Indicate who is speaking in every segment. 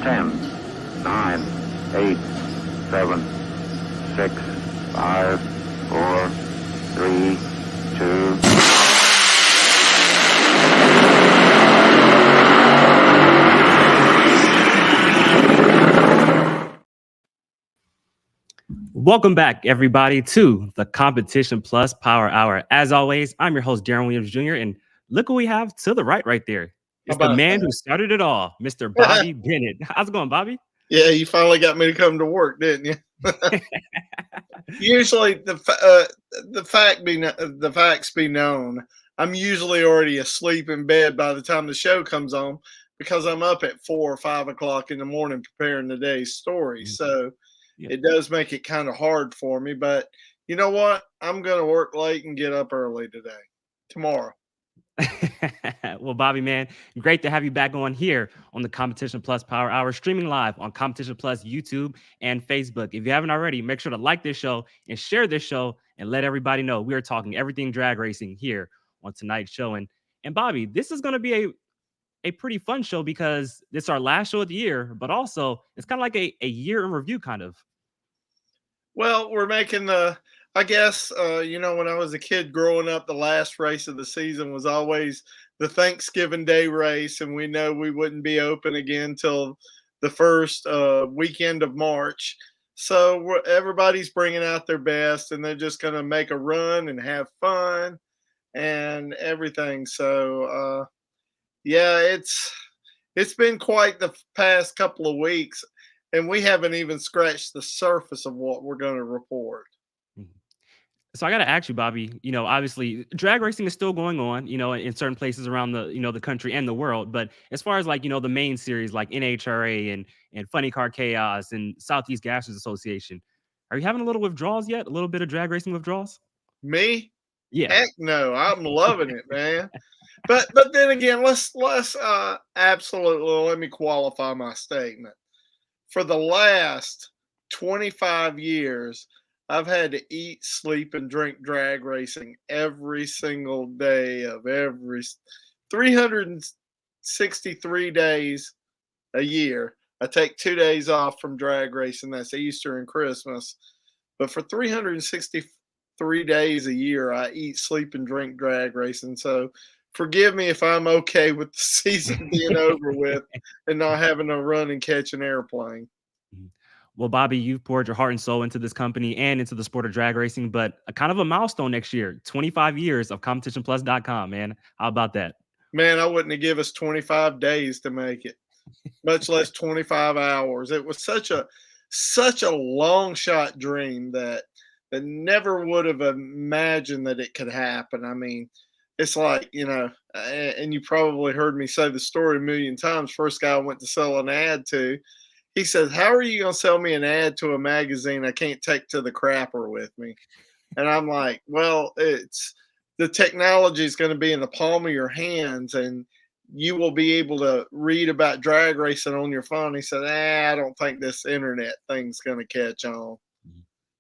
Speaker 1: 10, 9, 8, 7, 6, 5, 4, 3, 2.
Speaker 2: Welcome back, everybody, to the Competition Plus Power Hour. As always, I'm your host, Darren Williams Jr., and look who we have to the right there. It's the man who started it all, Mr. Bobby Bennett. How's it going, Bobby?
Speaker 3: Yeah, you finally got me to come to work, didn't you? Usually, the facts be known. I'm usually already asleep in bed by the time the show comes on because I'm up at 4 or 5 o'clock in the morning preparing the day's story. So it does make it kind of hard for me. But you know what? I'm going to work late and get up early tomorrow.
Speaker 2: Well, Bobby, man, great to have you back on here on the Competition Plus Power Hour, streaming live on Competition Plus YouTube and Facebook. If you haven't already, make sure to like this show and share this show and let everybody know we are talking everything drag racing here on tonight's show. And Bobby, this is going to be a pretty fun show because it's our last show of the year, but also it's kind of like a year in review kind of.
Speaker 3: Well, we're making I guess, when I was a kid growing up, the last race of the season was always the Thanksgiving Day race, and we know we wouldn't be open again till the first weekend of March. So everybody's bringing out their best, and they're just going to make a run and have fun and everything. So, it's been quite the past couple of weeks, and we haven't even scratched the surface of what we're going to report.
Speaker 2: So I got to ask you, Bobby, obviously drag racing is still going on, in certain places around the country and the world. But as far as the main series like NHRA and Funny Car Chaos and Southeast Gassers Association, are you having a little withdrawals yet? A little bit of drag racing withdrawals?
Speaker 3: Me?
Speaker 2: Yeah.
Speaker 3: Heck no. I'm loving it, man. But then again, let's absolutely let me qualify my statement. For the last 25 years, I've had to eat, sleep, and drink drag racing every single day of every 363 days a year. I take 2 days off from drag racing. That's Easter and Christmas. But for 363 days a year, I eat, sleep, and drink drag racing. So forgive me if I'm okay with the season being over with and not having to run and catch an airplane.
Speaker 2: Well, Bobby, you've poured your heart and soul into this company and into the sport of drag racing, but a kind of a milestone next year, 25 years of CompetitionPlus.com, man. How about that?
Speaker 3: Man, I wouldn't have given us 25 days to make it, much less 25 hours. It was such a long shot dream that never would have imagined that it could happen. I mean, it's like, and you probably heard me say the story a million times. First guy I went to sell an ad to, he says, "How are you going to sell me an ad to a magazine I can't take to the crapper with me?" And I'm like, well, it's the technology is going to be in the palm of your hands, and you will be able to read about drag racing on your phone. He said, I don't think this internet thing's going to catch on.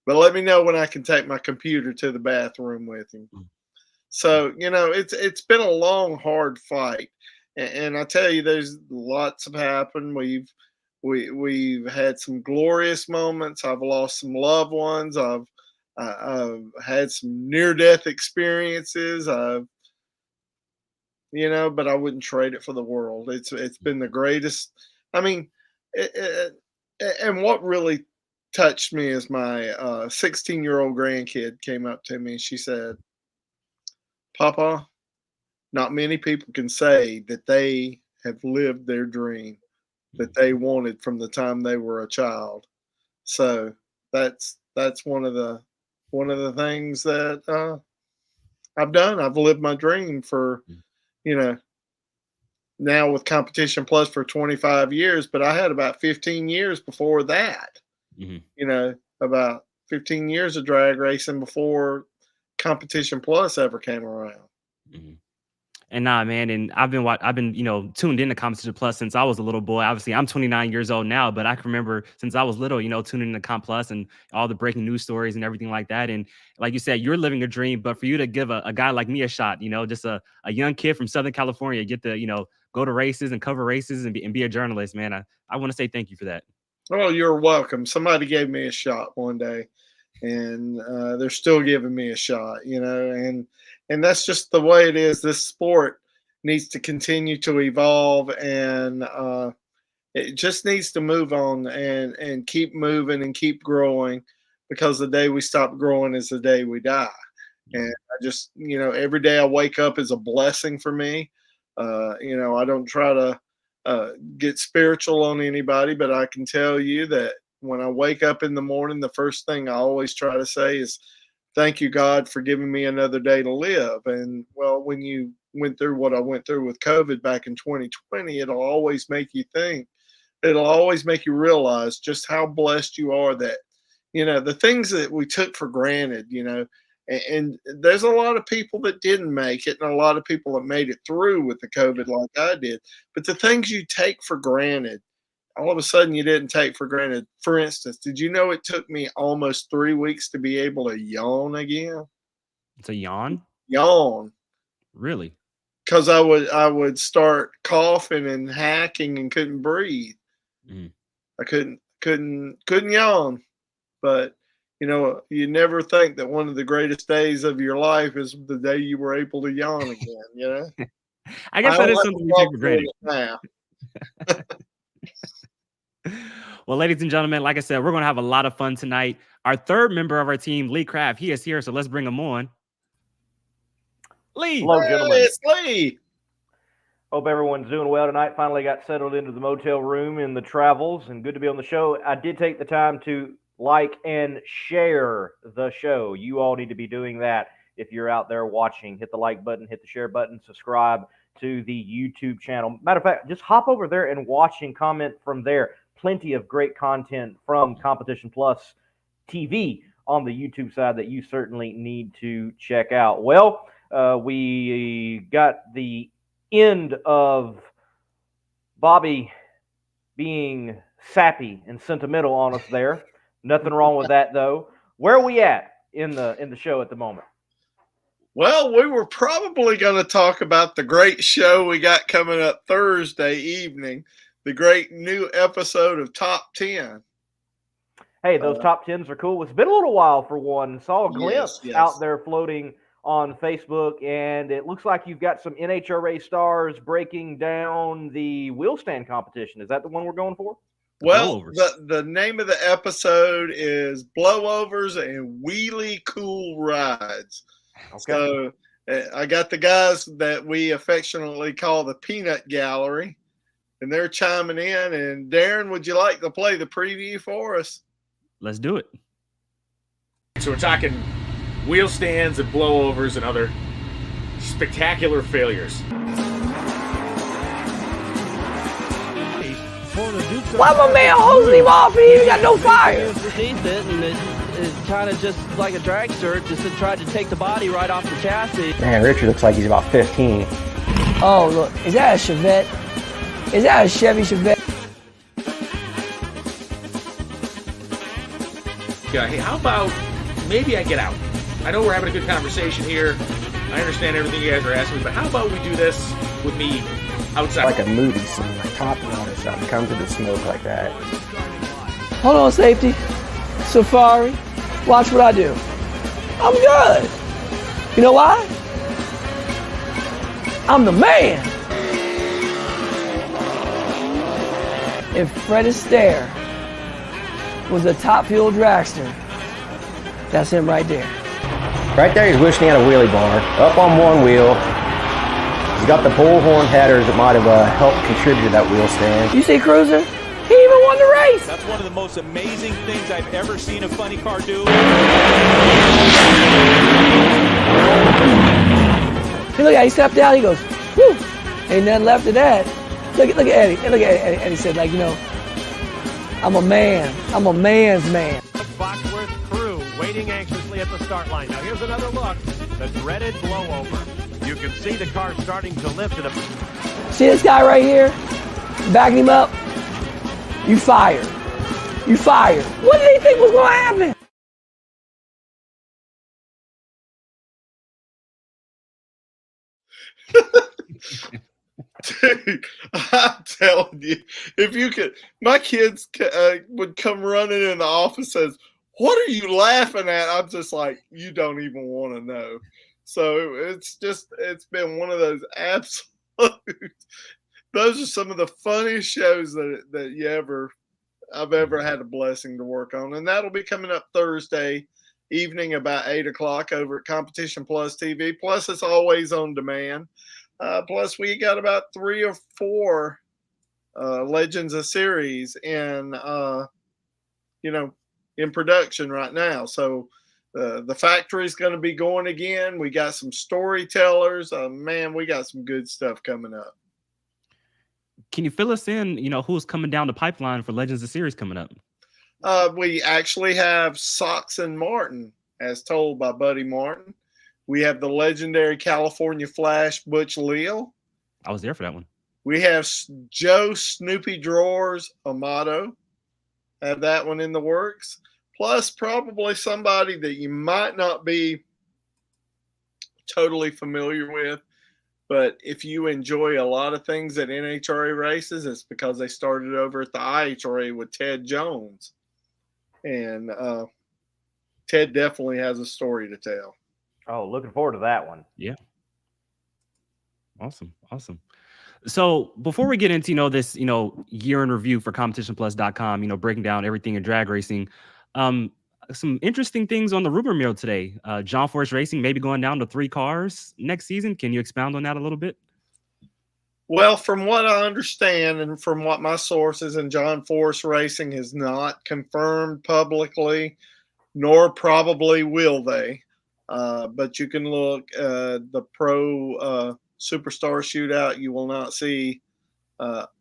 Speaker 3: But let me know when I can take my computer to the bathroom with him. So, it's been a long, hard fight. And I tell you, there's lots have happened. We've had some glorious moments. I've lost some loved ones. I've had some near-death experiences. But I wouldn't trade it for the world. It's been the greatest. I mean, and what really touched me is my 16-year-old grandkid came up to me and she said, "Papa, not many people can say that they have lived their dream that they wanted from the time they were a child." So that's one of the things that I've done. I've lived my dream for, now with Competition Plus for 25 years, but I had about 15 years before that. About 15 years of drag racing before Competition Plus ever came around.
Speaker 2: And nah, man, and I've been tuned into Competition Plus since I was a little boy. Obviously, I'm 29 years old now, but I can remember since I was little, tuning into Comp Plus and all the breaking news stories and everything like that. And like you said, you're living a dream, but for you to give a guy like me a shot, just a young kid from Southern California, get to, go to races and cover races and be a journalist, man. I want to say thank you for that.
Speaker 3: Well, you're welcome. Somebody gave me a shot one day, and they're still giving me a shot, and that's just the way it is. This sport needs to continue to evolve, and it just needs to move on and keep moving and keep growing, because the day we stop growing is the day we die. And I just, every day I wake up is a blessing for me. I don't try to get spiritual on anybody, but I can tell you that when I wake up in the morning, the first thing I always try to say is, thank you, God, for giving me another day to live. And well, when you went through what I went through with COVID back in 2020, it'll always make you think, it'll always make you realize just how blessed you are that, the things that we took for granted, and there's a lot of people that didn't make it and a lot of people that made it through with the COVID like I did. But the things you take for granted, all of a sudden you didn't take for granted. For instance, did you know it took me almost 3 weeks to be able to yawn again?
Speaker 2: It's a yawn?
Speaker 3: Yawn.
Speaker 2: Really?
Speaker 3: Because I would start coughing and hacking and couldn't breathe. I couldn't yawn. But you never think that one of the greatest days of your life is the day you were able to yawn again,
Speaker 2: I guess that is something we take for granted.
Speaker 3: Now.
Speaker 2: Well, ladies and gentlemen, like I said, we're going to have a lot of fun tonight. Our third member of our team, Lee Craft, he is here, so let's bring him on. Lee.
Speaker 4: Hello, gentlemen.
Speaker 3: It's Lee.
Speaker 4: Hope everyone's doing well tonight. Finally got settled into the motel room in the travels, and good to be on the show. I did take the time to like and share the show. You all need to be doing that if you're out there watching. Hit the like button, hit the share button, subscribe to the YouTube channel. Matter of fact, just hop over there and watch and comment from there. Plenty of great content from Competition Plus TV on the YouTube side that you certainly need to check out. Well, we got the end of Bobby being sappy and sentimental on us there. Nothing wrong with that, though. Where are we at in the show at the moment?
Speaker 3: Well, we were probably going to talk about the great show we got coming up Thursday evening, the great new episode of Top 10.
Speaker 4: Hey, those top 10s are cool. It's been a little while for one. Saw a glimpse out there floating on Facebook, and it looks like you've got some NHRA stars breaking down the wheel stand competition. Is that the one we're going for?
Speaker 3: Well, the name of the episode is Blowovers and Wheelie Cool Rides. Okay. So I got the guys that we affectionately call the Peanut Gallery, and they're chiming in. And Darren, would you like to play the preview for us?
Speaker 2: Let's do it.
Speaker 5: So we're talking wheel stands and blowovers and other spectacular failures.
Speaker 6: Why my man hosing him off? He ain't got no fire.
Speaker 7: Underneath it, and it's kind of just like a dragster. Just tried to take the body right off the chassis.
Speaker 6: Man, Richard looks like he's about 15. Oh, look. Is that a Chevette? Is that a Chevy Chevette?
Speaker 5: Yeah, hey, how about maybe I get out? I know we're having a good conversation here. I understand everything you guys are asking me, but how about we do this with me outside?
Speaker 6: Like a movie scene, like Top Gun or something. Come to the smoke like that. Hold on, safety. Safari. Watch what I do. I'm good. You know why? I'm the man. If Fred Astaire was a top fuel dragster, that's him right there.
Speaker 8: Right there, he's wishing he had a wheelie bar, up on one wheel. He's got the bullhorn headers that might have helped contribute to that wheel stand.
Speaker 6: You see Cruiser? He even won the race.
Speaker 9: That's one of the most amazing things I've ever seen a funny car do.
Speaker 6: Hey, look at, he stepped down, he goes, whew, ain't nothing left of that. Look at Eddie, and look at Eddie. Eddie said, like, I'm a man. I'm a man's man.
Speaker 10: Foxworth crew waiting anxiously at the start line. Now here's another look. The dreaded blowover. You can see the car starting to lift it up.
Speaker 6: See this guy right here? Backing him up? You fired. You fired. What did he think was going to happen?
Speaker 3: Dude, I'm telling you, if you could, my kids would come running in the office and says, "What are you laughing at?" I'm just like, you don't even want to know. So it's been one of those absolute. Those are some of the funniest shows that I've ever had a blessing to work on, and that'll be coming up Thursday evening about 8:00 over at Competition Plus TV. Plus, it's always on demand. Plus, we got about 3 or 4 Legends of Series in production right now. So the factory's going to be going again. We got some storytellers. Man, we got some good stuff coming up.
Speaker 2: Can you fill us in, who's coming down the pipeline for Legends of Series coming up?
Speaker 3: We actually have Sox and Martin, as told by Buddy Martin. We have the legendary California Flash, Butch Leal.
Speaker 2: I was there for that one.
Speaker 3: We have Joe Snoopy Drawers Amato. Have that one in the works. Plus, probably somebody that you might not be totally familiar with. But if you enjoy a lot of things at NHRA races, it's because they started over at the IHRA with Ted Jones. And Ted definitely has a story to tell.
Speaker 4: Oh, looking forward to that one.
Speaker 2: Yeah. Awesome. So before we get into, this, year in review for competitionplus.com, breaking down everything in drag racing, some interesting things on the rumor mill today. John Force Racing maybe going down to 3 cars next season. Can you expound on that a little bit?
Speaker 3: Well, from what I understand and from what my sources, and John Force Racing has not confirmed publicly, nor probably will they. But you can look the pro Superstar Shootout. You will not see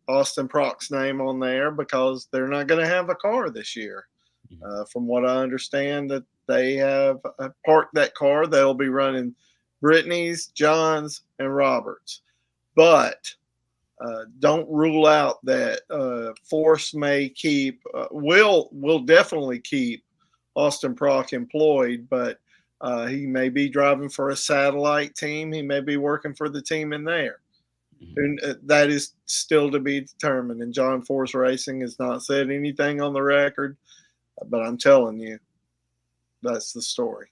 Speaker 3: Austin Prock's name on there because they're not going to have a car this year. From what I understand, that they have parked that car. They'll be running Brittany's, John's, and Roberts. But don't rule out that Force may keep, will definitely keep Austin Prock employed, but he may be driving for a satellite team. He may be working for the team in there. And that is still to be determined. And John Force Racing has not said anything on the record, but I'm telling you, that's the story.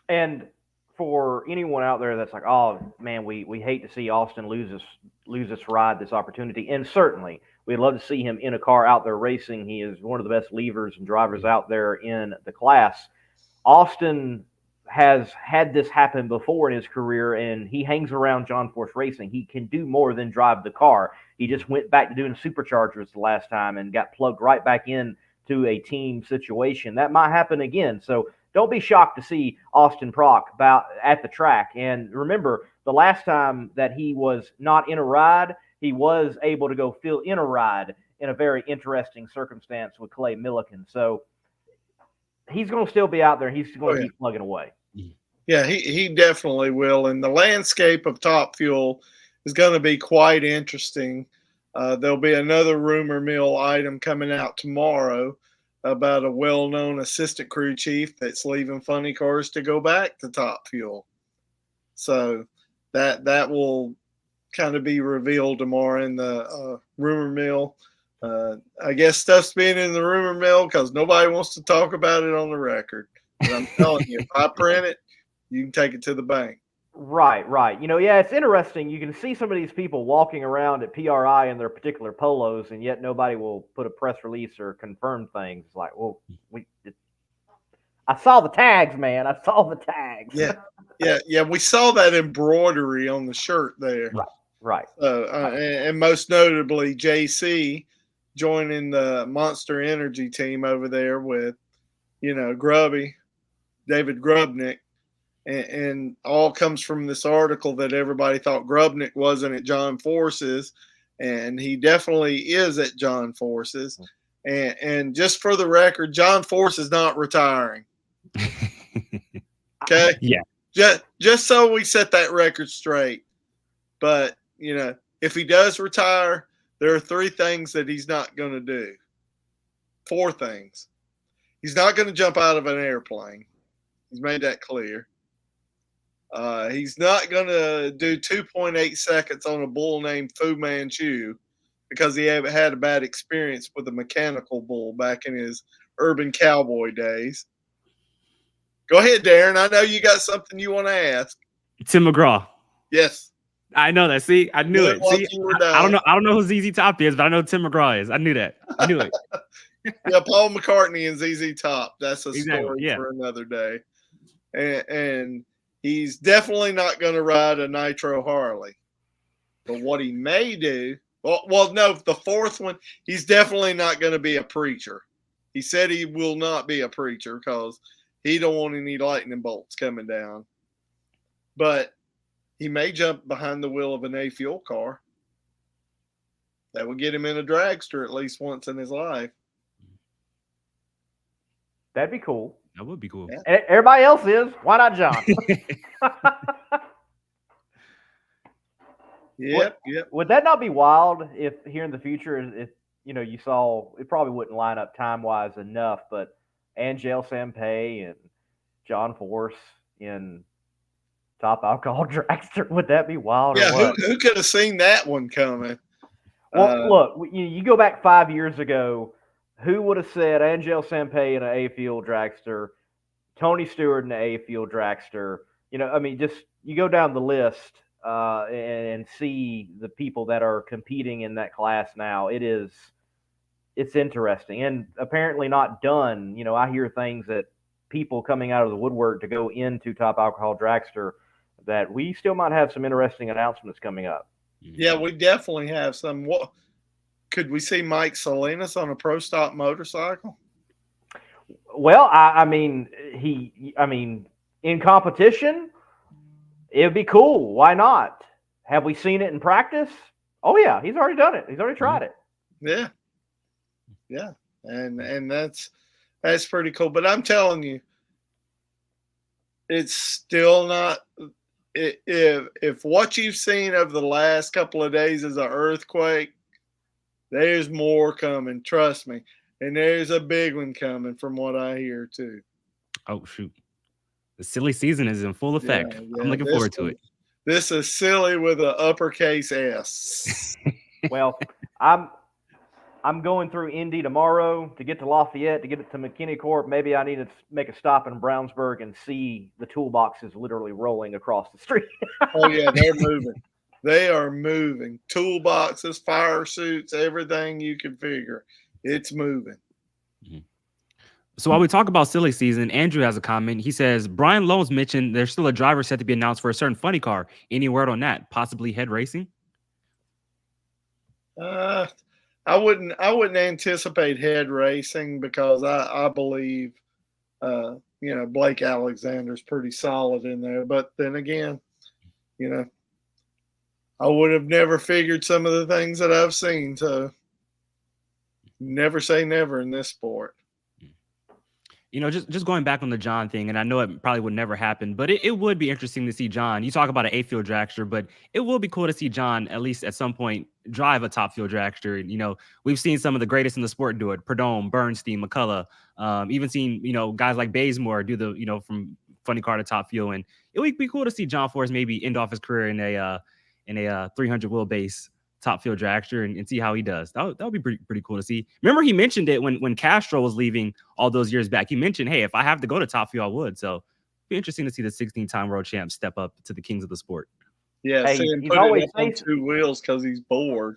Speaker 4: And for anyone out there that's like, oh man, we hate to see Austin lose this ride, this opportunity. And certainly we'd love to see him in a car out there racing. He is one of the best levers and drivers out there in the class. Austin has had this happen before in his career, and he hangs around John Force Racing. He can do more than drive the car. He just went back to doing superchargers the last time and got plugged right back in to a team situation. That might happen again. So don't be shocked to see Austin Prock at the track. And remember, the last time that he was not in a ride, he was able to go fill in a ride in a very interesting circumstance with Clay Milliken. So he's going to still be out there. He's going to keep plugging away.
Speaker 3: Yeah, he definitely will. And the landscape of Top Fuel is going to be quite interesting. There'll be another rumor mill item coming out tomorrow about a well-known assistant crew chief that's leaving Funny Cars to go back to Top Fuel. So that will kind of be revealed tomorrow in the rumor mill. I guess stuff's being in the rumor mill because nobody wants to talk about it on the record. But I'm telling you, if I print it, you can take it to the bank.
Speaker 4: Right. It's interesting. You can see some of these people walking around at PRI in their particular polos, and yet nobody will put a press release or confirm things. Like, well, I saw the tags, man. I saw the tags.
Speaker 3: Yeah. We saw that embroidery on the shirt there.
Speaker 4: Right.
Speaker 3: And most notably, JC joining the Monster Energy team over there with, Grubby, David Grubnick. And all comes from this article that everybody thought Grubnick wasn't at John Force's, and he definitely is at John Force's. And just for the record, John Force is not retiring. Okay?
Speaker 2: Yeah.
Speaker 3: Just so we set that record straight. But, if he does retire, there are 3 things that he's not going to do. 4 things. He's not going to jump out of an airplane. He's made that clear. He's not going to do 2.8 seconds on a bull named Fu Manchu because he had a bad experience with a mechanical bull back in his urban cowboy days. Go ahead, Darren. I know you got something you want to ask.
Speaker 2: Tim McGraw.
Speaker 3: Yes.
Speaker 2: I know that. See, I knew it.
Speaker 3: Like
Speaker 2: See, I don't know. I don't know who ZZ Top is, but I know Tim McGraw is. I knew that. I knew it.
Speaker 3: Yeah, Paul McCartney and ZZ Top. That's a
Speaker 2: Exactly,
Speaker 3: story for another day. And he's definitely not going to ride a Nitro Harley. But what he may do, well, no, the fourth one, he's definitely not going to be a preacher. He said he will not be a preacher because he don't want any lightning bolts coming down. But he may jump behind the wheel of an A-Fuel car. That would get him in a dragster at least once in his life.
Speaker 4: That'd be cool.
Speaker 2: That would be cool.
Speaker 3: Yeah.
Speaker 4: Everybody else is. Why not John?
Speaker 3: Yep.
Speaker 4: Would that not be wild if here in the future, if you saw, it probably wouldn't line up time-wise enough, but Angel Sampey and John Force in Top Alcohol Dragster, would that be wild?
Speaker 3: Yeah,
Speaker 4: or what?
Speaker 3: who could have seen that one coming?
Speaker 4: Well, look, you go back 5 years ago, who would have said Angel Sampey in an A-Fuel Dragster, Tony Stewart in an A-Fuel Dragster? Just you go down the list and see the people that are competing in that class now. It's interesting and apparently not done. I hear things that people coming out of the woodwork to go into Top Alcohol Dragster that we still might have some interesting announcements coming up.
Speaker 3: Yeah, we definitely have some. What could we see Mike Salinas on a Pro Stock motorcycle?
Speaker 4: Well, I mean, in competition, it'd be cool. Why not? Have we seen it in practice? Oh yeah, he's already done it. He's already tried it.
Speaker 3: Yeah, and that's pretty cool. But I'm telling you, it's still not. If what you've seen over the last couple of days is an earthquake, there's more coming. Trust me, and there's a big one coming from what I hear too.
Speaker 2: Oh shoot! The silly season is in full effect.
Speaker 3: Yeah,
Speaker 2: I'm looking forward to it.
Speaker 3: This is silly with an uppercase S.
Speaker 4: Well, I'm going through Indy tomorrow to get to Lafayette, to get it to McKinney Corp. Maybe I need to make a stop in Brownsburg and see the toolboxes literally rolling across the street.
Speaker 3: Oh, yeah, they're moving. They are moving. Toolboxes, fire suits, everything you can figure. It's moving.
Speaker 2: So while we talk about silly season, Andrew has a comment. He says, Brian Lowe's mentioned there's still a driver set to be announced for a certain funny car. Any word on that? Possibly head racing?
Speaker 3: I wouldn't anticipate head racing because I believe Blake Alexander's pretty solid in there. But then again, I would have never figured some of the things that I've seen. So never say never in this sport.
Speaker 2: Just going back on the John thing, and I know it probably would never happen, but it would be interesting to see John. You talk about an A-Field dragster, but it will be cool to see John at least at some point drive a top field dragster. We've seen some of the greatest in the sport do it: Perdome, Bernstein, McCullough. Even seen guys like Bazemore do the from funny car to top fuel, and it would be cool to see John Force maybe end off his career in a 300 wheelbase top field dragster and see how he does. That would be pretty cool to see. Remember, he mentioned it when Castro was leaving all those years back. He mentioned, hey, if I have to go to top fuel, I would. So it'd be interesting to see the 16-time world champ step up to the kings of the sport.
Speaker 3: Yeah,
Speaker 4: hey,
Speaker 3: he's always on two wheels because he's bored.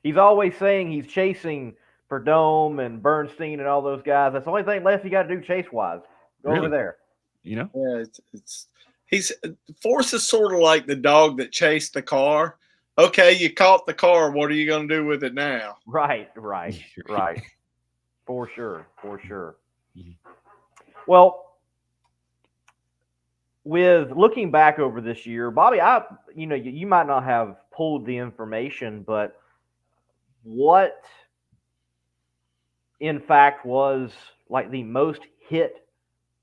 Speaker 4: He's always saying he's chasing Perdome and Bernstein and all those guys. That's the only thing left you got to do chase-wise. Go over there.
Speaker 3: Yeah, he's Force is sort of like the dog that chased the car. Okay, you caught the car. What are you going to do with it now?
Speaker 4: Right. For sure. Well, with looking back over this year, Bobby, you might not have pulled the information, but what, in fact, was like the most hit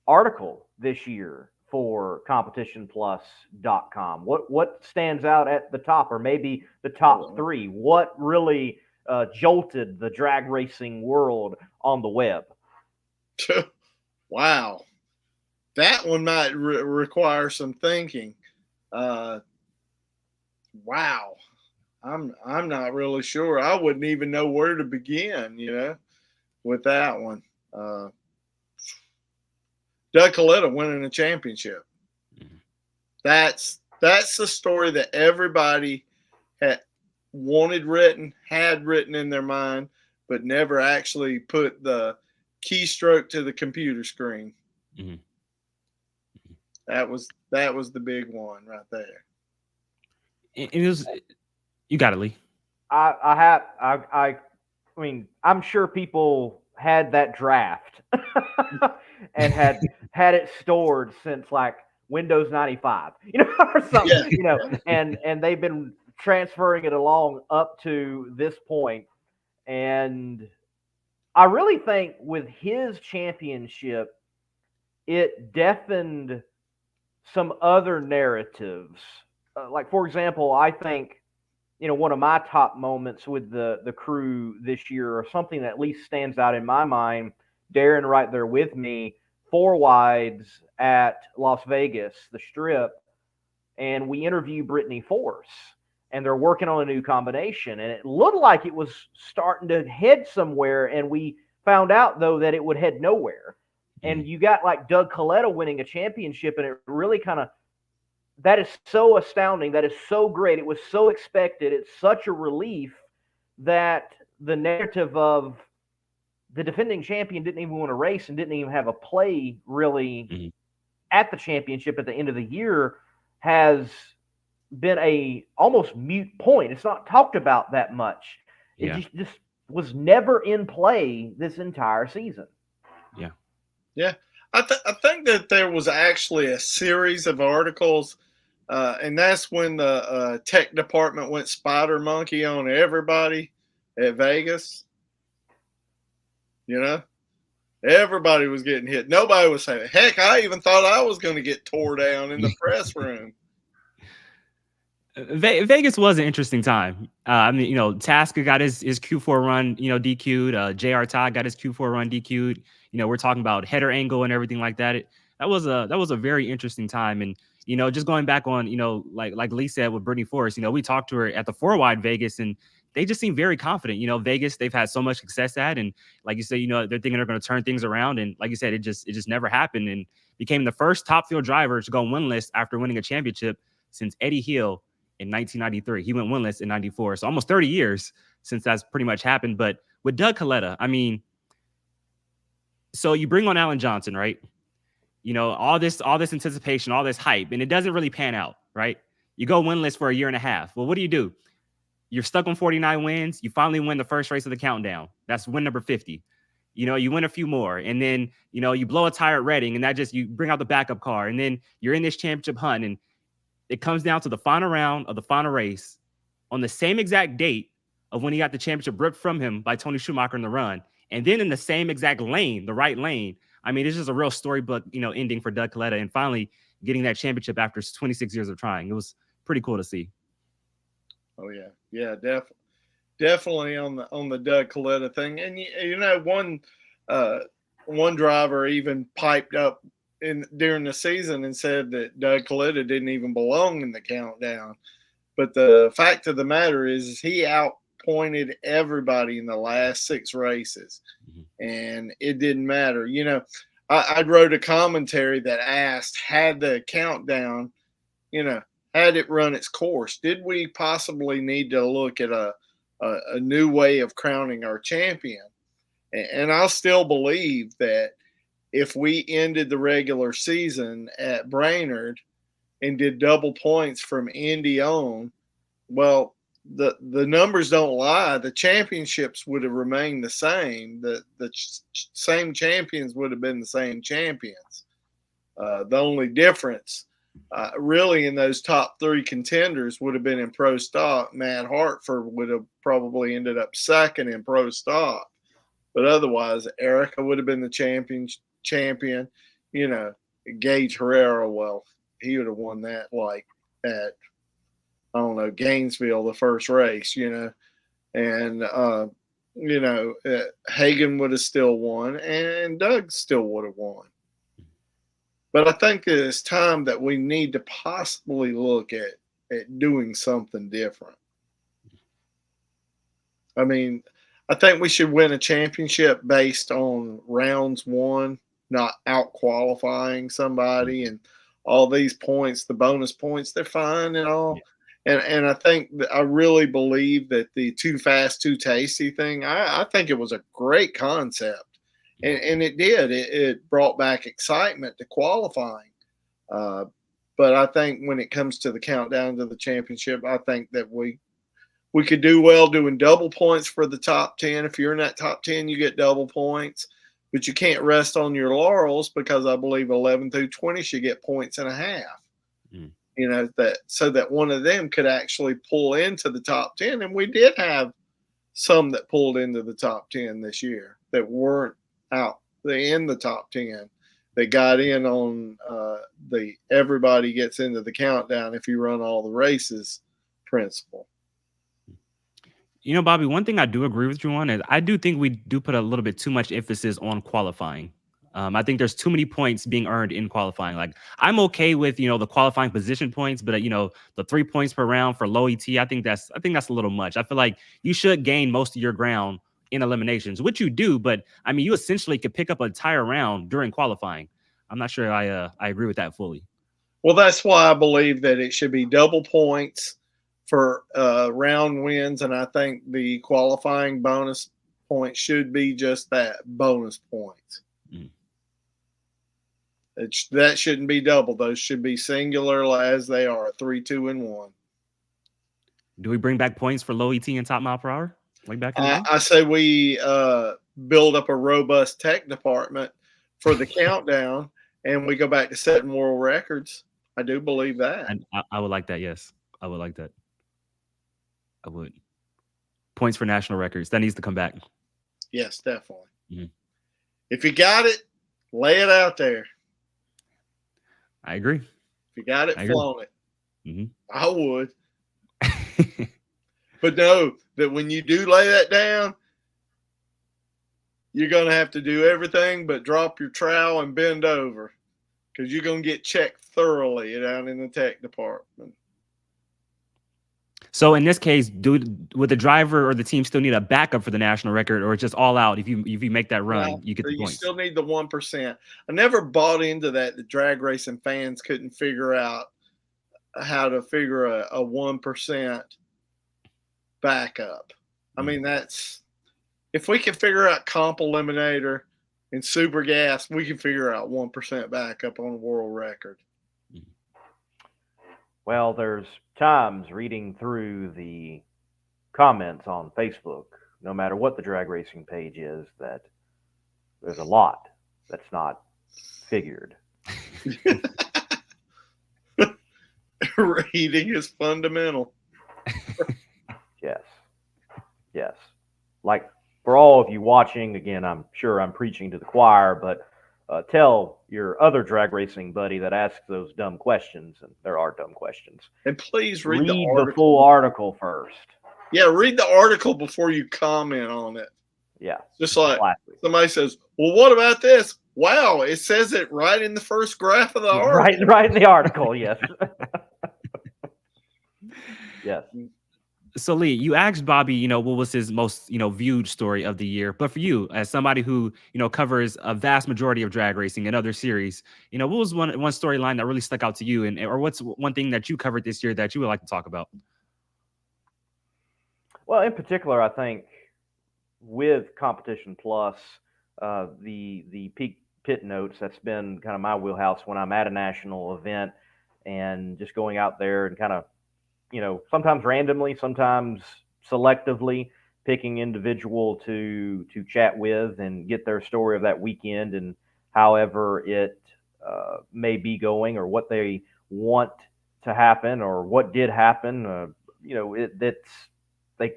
Speaker 4: article this year for competitionplus.com? What stands out at the top, or maybe the top three? What really jolted the drag racing world on the web?
Speaker 3: Wow. That one might require some thinking. Wow. I'm not really sure. I wouldn't even know where to begin, with that one. Doug Coletta winning a championship.
Speaker 2: Mm-hmm.
Speaker 3: That's the story that everybody had written in their mind, but never actually put the keystroke to the computer screen.
Speaker 2: Mm-hmm.
Speaker 3: That was the big one right there.
Speaker 2: It was. You got it, Lee.
Speaker 4: I mean, I'm sure people had that draft and had it stored since like Windows 95, or something, and they've been transferring it along up to this point. And I really think with his championship, it deafened some other narratives. Like, for example, I think, one of my top moments with the crew this year, or something that at least stands out in my mind, Darren right there with me, 4 wides at Las Vegas, the Strip, and we interview Brittany Force, and they're working on a new combination, and it looked like it was starting to head somewhere, and we found out, though, that it would head nowhere. And you got like Doug Coletta winning a championship, and it really kind of, that is so astounding. That is so great. It was so expected. It's such a relief that the narrative of the defending champion didn't even win a race and didn't even have a play really at the championship at the end of the year has been a almost mute point. It's not talked about that much. It just was never in play this entire season.
Speaker 3: Yeah. I think that there was actually a series of articles, and that's when the tech department went spider monkey on everybody at Vegas. Everybody was getting hit. Nobody was saying, heck, I even thought I was going to get tore down in the press room.
Speaker 2: Vegas was an interesting time. I mean, Tasker got his Q4 run, DQ'd. J.R. Todd got his Q4 run DQ'd. We're talking about header angle and everything like that. That was a very interesting time. And, just going back on, like Lee said with Brittany Force, we talked to her at the 4 wide Vegas, and they just seem very confident. Vegas, they've had so much success at, and like you said, they're thinking they're going to turn things around. And like you said, it just never happened, and became the first top field driver to go winless after winning a championship since Eddie Hill in 1993. He went winless in 94. So almost 30 years since that's pretty much happened. But with Doug Coletta, I mean, so you bring on Alan Johnson, right? All this anticipation, all this hype, and it doesn't really pan out, right? You go winless for a year and a half. Well, what do? You're stuck on 49 wins. You finally win the first race of the countdown. That's win number 50. You win a few more, and then, you blow a tire at Reading, and you bring out the backup car, and then you're in this championship hunt, and it comes down to the final round of the final race on the same exact date of when he got the championship ripped from him by Tony Schumacher in the run. And then in the same exact lane, the right lane. I mean, it's just a real storybook, ending for Doug Coletta, and finally getting that championship after 26 years of trying. It was pretty cool to see.
Speaker 3: Oh yeah. Yeah, definitely on the Doug Coletta thing. And one driver even piped up during the season and said that Doug Coletta didn't even belong in the countdown. But the fact of the matter is he outpointed everybody in the last 6 races, and it didn't matter. I wrote a commentary that asked, had the countdown, had it run its course, did we possibly need to look at a new way of crowning our champion? And I still believe that if we ended the regular season at Brainerd and did double points from Indy on, well, the numbers don't lie. The championships would have remained the same. The same champions would have been the same champions. The only difference really in those top 3 contenders would have been in pro stock. Matt Hartford would have probably ended up second in pro stock. But otherwise, Erica would have been the champion. Gage Herrera, well, he would have won that like at, I don't know, Gainesville, the first race, and Hagan would have still won, and Doug still would have won. But I think it's time that we need to possibly look at doing something different. I mean, I think we should win a championship based on rounds won, not out qualifying somebody and all these points, the bonus points, they're fine and all. And I think I really believe that the too fast, too tasty thing, I think it was a great concept. And it did. It brought back excitement to qualifying. But I think when it comes to the countdown to the championship, I think that we could do well doing double points for the top 10. If you're in that top 10, you get double points. But you can't rest on your laurels because I believe 11 through 20 should get points and a half. You know, that so that one of them could actually pull into the top 10. And we did have some that pulled into the top 10 this year that weren't out in the top 10. They got in on the everybody gets into the countdown if you run all the races principle.
Speaker 2: You know, Bobby, one thing I do agree with you on is I do think we do put a little bit too much emphasis on qualifying. I think there's too many points being earned in qualifying. Like, I'm okay with, you know, the qualifying position points, but, you know, the 3 points per round for low ET, I think that's a little much. I feel like you should gain most of your ground in eliminations, which you do, but I mean, you essentially could pick up an entire round during qualifying. I'm not sure I agree with that fully.
Speaker 3: Well, that's why I believe that it should be double points for round wins, and I think the qualifying bonus points should be just that, bonus points. That shouldn't be double. Those should be singular as they are, 3, 2, and 1.
Speaker 2: Do we bring back points for low ET and top mile per hour? Like back in the day?
Speaker 3: I say we build up a robust tech department for the countdown, and we go back to setting world records. I do believe that.
Speaker 2: And I would like that. Yes, I would like that. I would. Points for national records. That needs to come back.
Speaker 3: Yes, definitely. If you got it, lay it out there.
Speaker 2: I agree.
Speaker 3: If you got it, flaunt it. I would. But know that when you do lay that down, you're going to have to do everything but drop your trowel and bend over because you're going to get checked thoroughly down in the tech department.
Speaker 2: So in this case, would the driver or the team still need a backup for the national record, or just all out? If you make that run, you get the points.
Speaker 3: You still need the 1%. I never bought into that. The drag racing fans couldn't figure out how to figure a 1% backup. I mean, that's if we can figure out comp eliminator and super gas, we can figure out 1% backup on a world record.
Speaker 4: Well, there's times reading through the comments on Facebook, no matter what the drag racing page is, that there's a lot that's not figured.
Speaker 3: Reading is fundamental.
Speaker 4: Yes. Like, for all of you watching, again, I'm sure I'm preaching to the choir, but tell your other drag racing buddy that asks those dumb questions, and there are dumb questions.
Speaker 3: And please read
Speaker 4: the full article first.
Speaker 3: Yeah, read the article before you comment on it.
Speaker 4: Yeah.
Speaker 3: Just like somebody says, well, what about this? Wow, it says it right in the first graph of the article.
Speaker 4: Right in the article, yes. Yes.
Speaker 2: So Lee, you asked Bobby, you know, what was his most, you know, viewed story of the year. But for you, as somebody who, you know, covers a vast majority of drag racing and other series, you know, what was one storyline that really stuck out to you, and or what's one thing that you covered this year that you would like to talk about?
Speaker 4: Well, in particular, I think with Competition Plus, the peak pit notes, that's been kind of my wheelhouse when I'm at a national event and just going out there and kind of, you know, sometimes randomly, sometimes selectively picking individual to chat with and get their story of that weekend and however it may be going or what they want to happen or what did happen. You know, they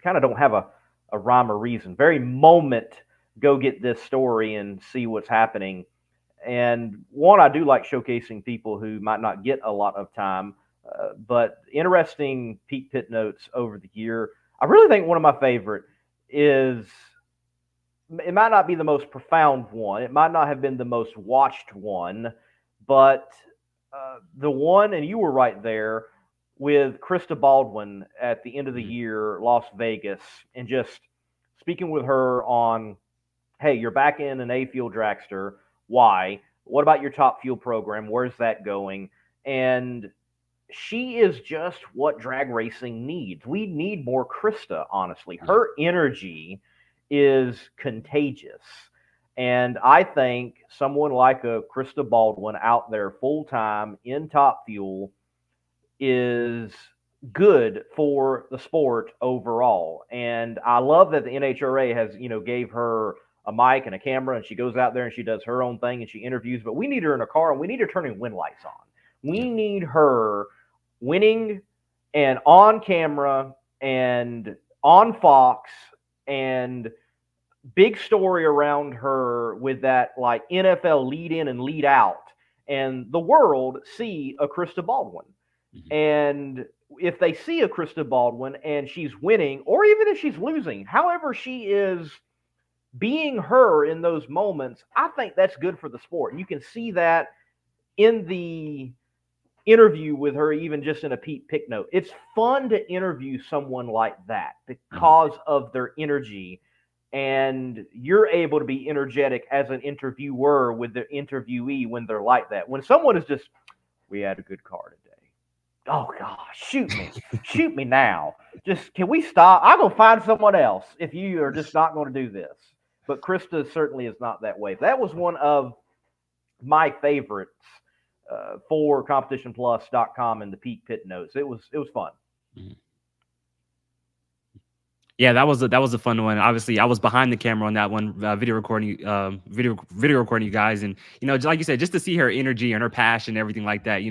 Speaker 4: kind of don't have a rhyme or reason. Very moment, go get this story and see what's happening. And one, I do like showcasing people who might not get a lot of time, but interesting peak pit notes over the year. I really think one of my favorite is, it might not be the most profound one. It might not have been the most watched one, But the one, and you were right there with Krista Baldwin at the end of the year, Las Vegas, and just speaking with her on, hey, you're back in an A fuel dragster. Why? What about your top fuel program? Where's that going? And she is just what drag racing needs. We need more Krista, honestly. Her energy is contagious. And I think someone like a Krista Baldwin out there full time in Top Fuel is good for the sport overall. And I love that the NHRA has, gave her a mic and a camera, and she goes out there and she does her own thing and she interviews. But we need her in a car, and we need her turning wind lights on. We need her winning and on camera and on Fox, and big story around her with that like NFL lead in and lead out, and the world see a Krista Baldwin. And if they see a Krista Baldwin and she's winning, or even if she's losing, however she is being her in those moments, I think that's good for the sport. And you can see that in the interview with her, even just in a Pete Pick note. It's fun to interview someone like that because of their energy, and you're able to be energetic as an interviewer with the interviewee when they're like that. When someone is just, we had a good car today. Oh gosh, shoot me now. Just, can we stop? I'm gonna find someone else if you are just not going to do this. But Krista certainly is not that way. That was one of my favorites for competitionplus.com and the Pete Pit notes. It was fun.
Speaker 2: Yeah, that was a fun one. Obviously, I was behind the camera on that one, video recording you guys, and like you said, just to see her energy and her passion, and everything like that.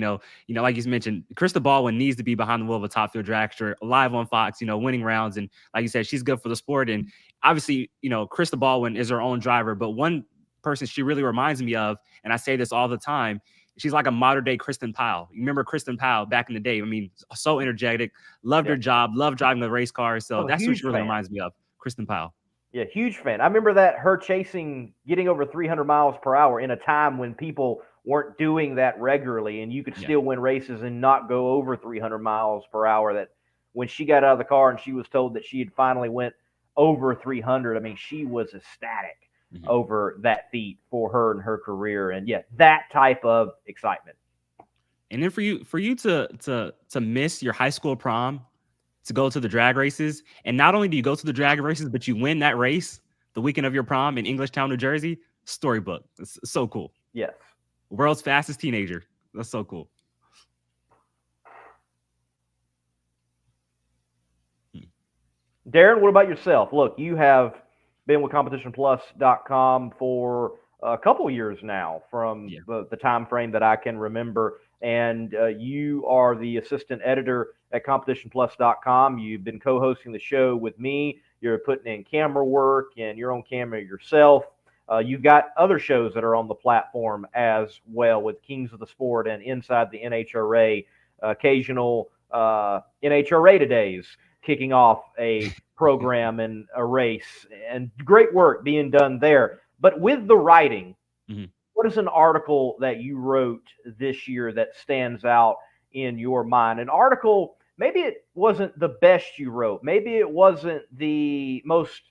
Speaker 2: Like you mentioned, Krista Baldwin needs to be behind the wheel of a top field dragster, live on Fox, winning rounds, and like you said, she's good for the sport. And obviously, Krista Baldwin is her own driver, but one person she really reminds me of, and I say this all the time, she's like a modern day Kristen Powell. You remember Kristen Powell back in the day? I mean, so energetic, loved her job, loved driving the race cars. So that's what she really reminds me of, Kristen Powell.
Speaker 4: Yeah, huge fan. I remember that, her getting over 300 miles per hour in a time when people weren't doing that regularly, and you could still win races and not go over 300 miles per hour. That when she got out of the car and she was told that she had finally went over 300, I mean, she was ecstatic over that feat for her and her career. And that type of excitement.
Speaker 2: And then for you to miss your high school prom to go to the drag races, and not only do you go to the drag races, but you win that race the weekend of your prom in Englishtown, New Jersey. Storybook. It's so cool.
Speaker 4: Yes.
Speaker 2: World's fastest teenager. That's so cool.
Speaker 4: Darren, what about yourself? Look, you have been with competitionplus.com for a couple years now, from the time frame that I can remember, and you are the assistant editor at competitionplus.com. You've been co-hosting the show with me. You're putting in camera work, and you're on camera yourself. You've got other shows that are on the platform as well, with Kings of the Sport and Inside the NHRA, occasional NHRA Todays, kicking off a program and a race, and great work being done there. But with the writing, what is an article that you wrote this year that stands out in your mind? An article, maybe it wasn't the best you wrote, maybe it wasn't the most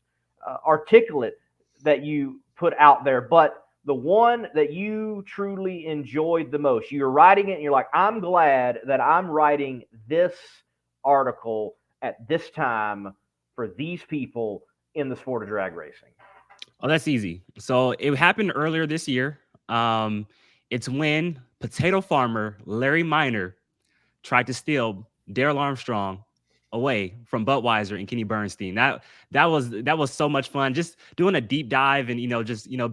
Speaker 4: articulate that you put out there, but the one that you truly enjoyed the most. You're writing it and you're like, I'm glad that I'm writing this article at this time for these people in the sport of drag racing.
Speaker 2: Oh, that's easy. So it happened earlier this year. It's when potato farmer Larry Minor tried to steal Daryl Armstrong away from Budweiser and Kenny Bernstein. That was so much fun. Just doing a deep dive and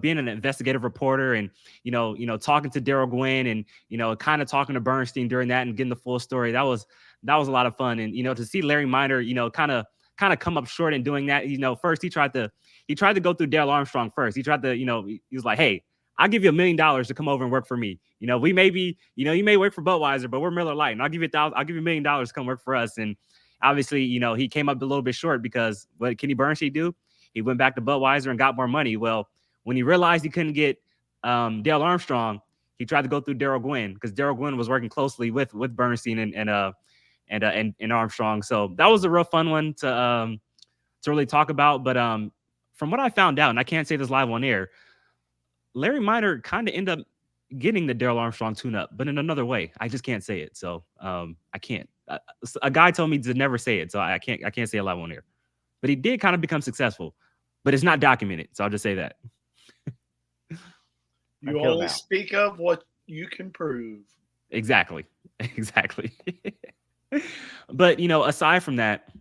Speaker 2: being an investigative reporter and talking to Daryl Gwynn and kind of talking to Bernstein during that and getting the full story. That was a lot of fun. And to see Larry Minor kind of come up short in doing that. First he tried to go through Daryl Armstrong first. He tried to he was like, hey, I'll give you $1 million to come over and work for me. We may be, you may work for Budweiser, but we're Miller Lite, and I'll give you $1 million to come work for us. And obviously, he came up a little bit short, because what did Kenny Bernstein do? He went back to Budweiser and got more money. Well, when he realized he couldn't get Dale Armstrong, he tried to go through Daryl Gwynn because Daryl Gwynn was working closely with Bernstein and Armstrong. So that was a real fun one to really talk about. But from what I found out, and I can't say this live on air, Larry Minor kind of ended up getting the Daryl Armstrong tune-up, but in another way. I just can't say it. So I can't. A guy told me to never say it, so I can't say it live on air. But he did kind of become successful, but it's not documented. So I'll just say that.
Speaker 3: You only speak of what you can prove.
Speaker 2: Exactly. But, aside from that,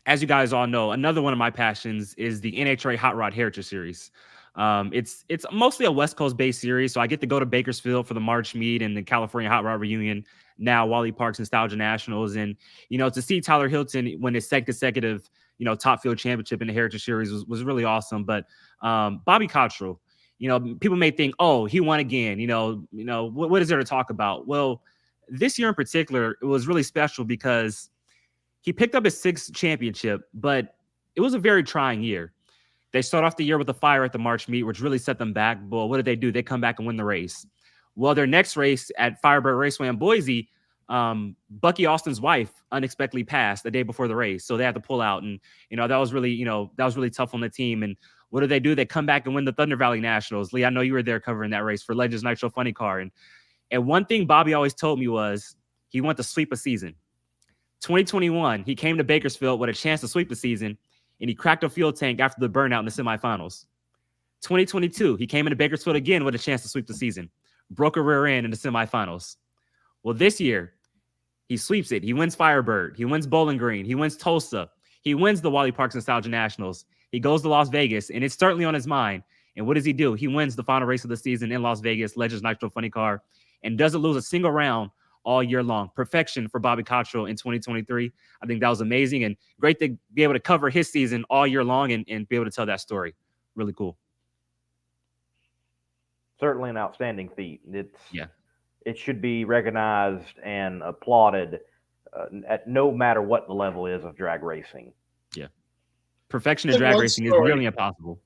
Speaker 2: as you guys all know, another one of my passions is the NHRA Hot Rod Heritage Series. It's mostly a West Coast based series, so I get to go to Bakersfield for the March Meet and the California Hot Rod Reunion, now Wally Park's Nostalgia Nationals, and to see Tyler Hilton win his second consecutive top field championship in the Heritage Series was really awesome. But Bobby Cottrell, people may think, oh, he won again. What is there to talk about? Well, this year in particular, it was really special because he picked up his sixth championship, but it was a very trying year. They start off the year with a fire at the March Meet, which really set them back. Well, what did they do? They come back and win the race. Well, their next race at Firebird Raceway in Boise, Bucky Austin's wife unexpectedly passed the day before the race, so they had to pull out. And that was really tough on the team. And what do? They come back and win the Thunder Valley Nationals. Lee, I know you were there covering that race for Legends Nitro Funny Car. And one thing Bobby always told me was he wanted to sweep a season. 2021, he came to Bakersfield with a chance to sweep the season, and he cracked a fuel tank after the burnout in the semifinals. 2022, he came into Bakersfield again with a chance to sweep the season, broke a rear end in the semifinals. Well, this year, he sweeps it. He wins Firebird. He wins Bowling Green. He wins Tulsa. He wins the Wally Parks Nostalgia Nationals. He goes to Las Vegas, and it's certainly on his mind. And what does he do? He wins the final race of the season in Las Vegas, Legends Nitro Funny Car, and doesn't lose a single round all year long. Perfection for Bobby Cottrell in 2023. I think that was amazing and great to be able to cover his season all year long and be able to tell that story. Really cool.
Speaker 4: Certainly an outstanding feat. It should be recognized and applauded at no matter what the level is of drag racing.
Speaker 2: Yeah. Perfection in drag racing is really impossible.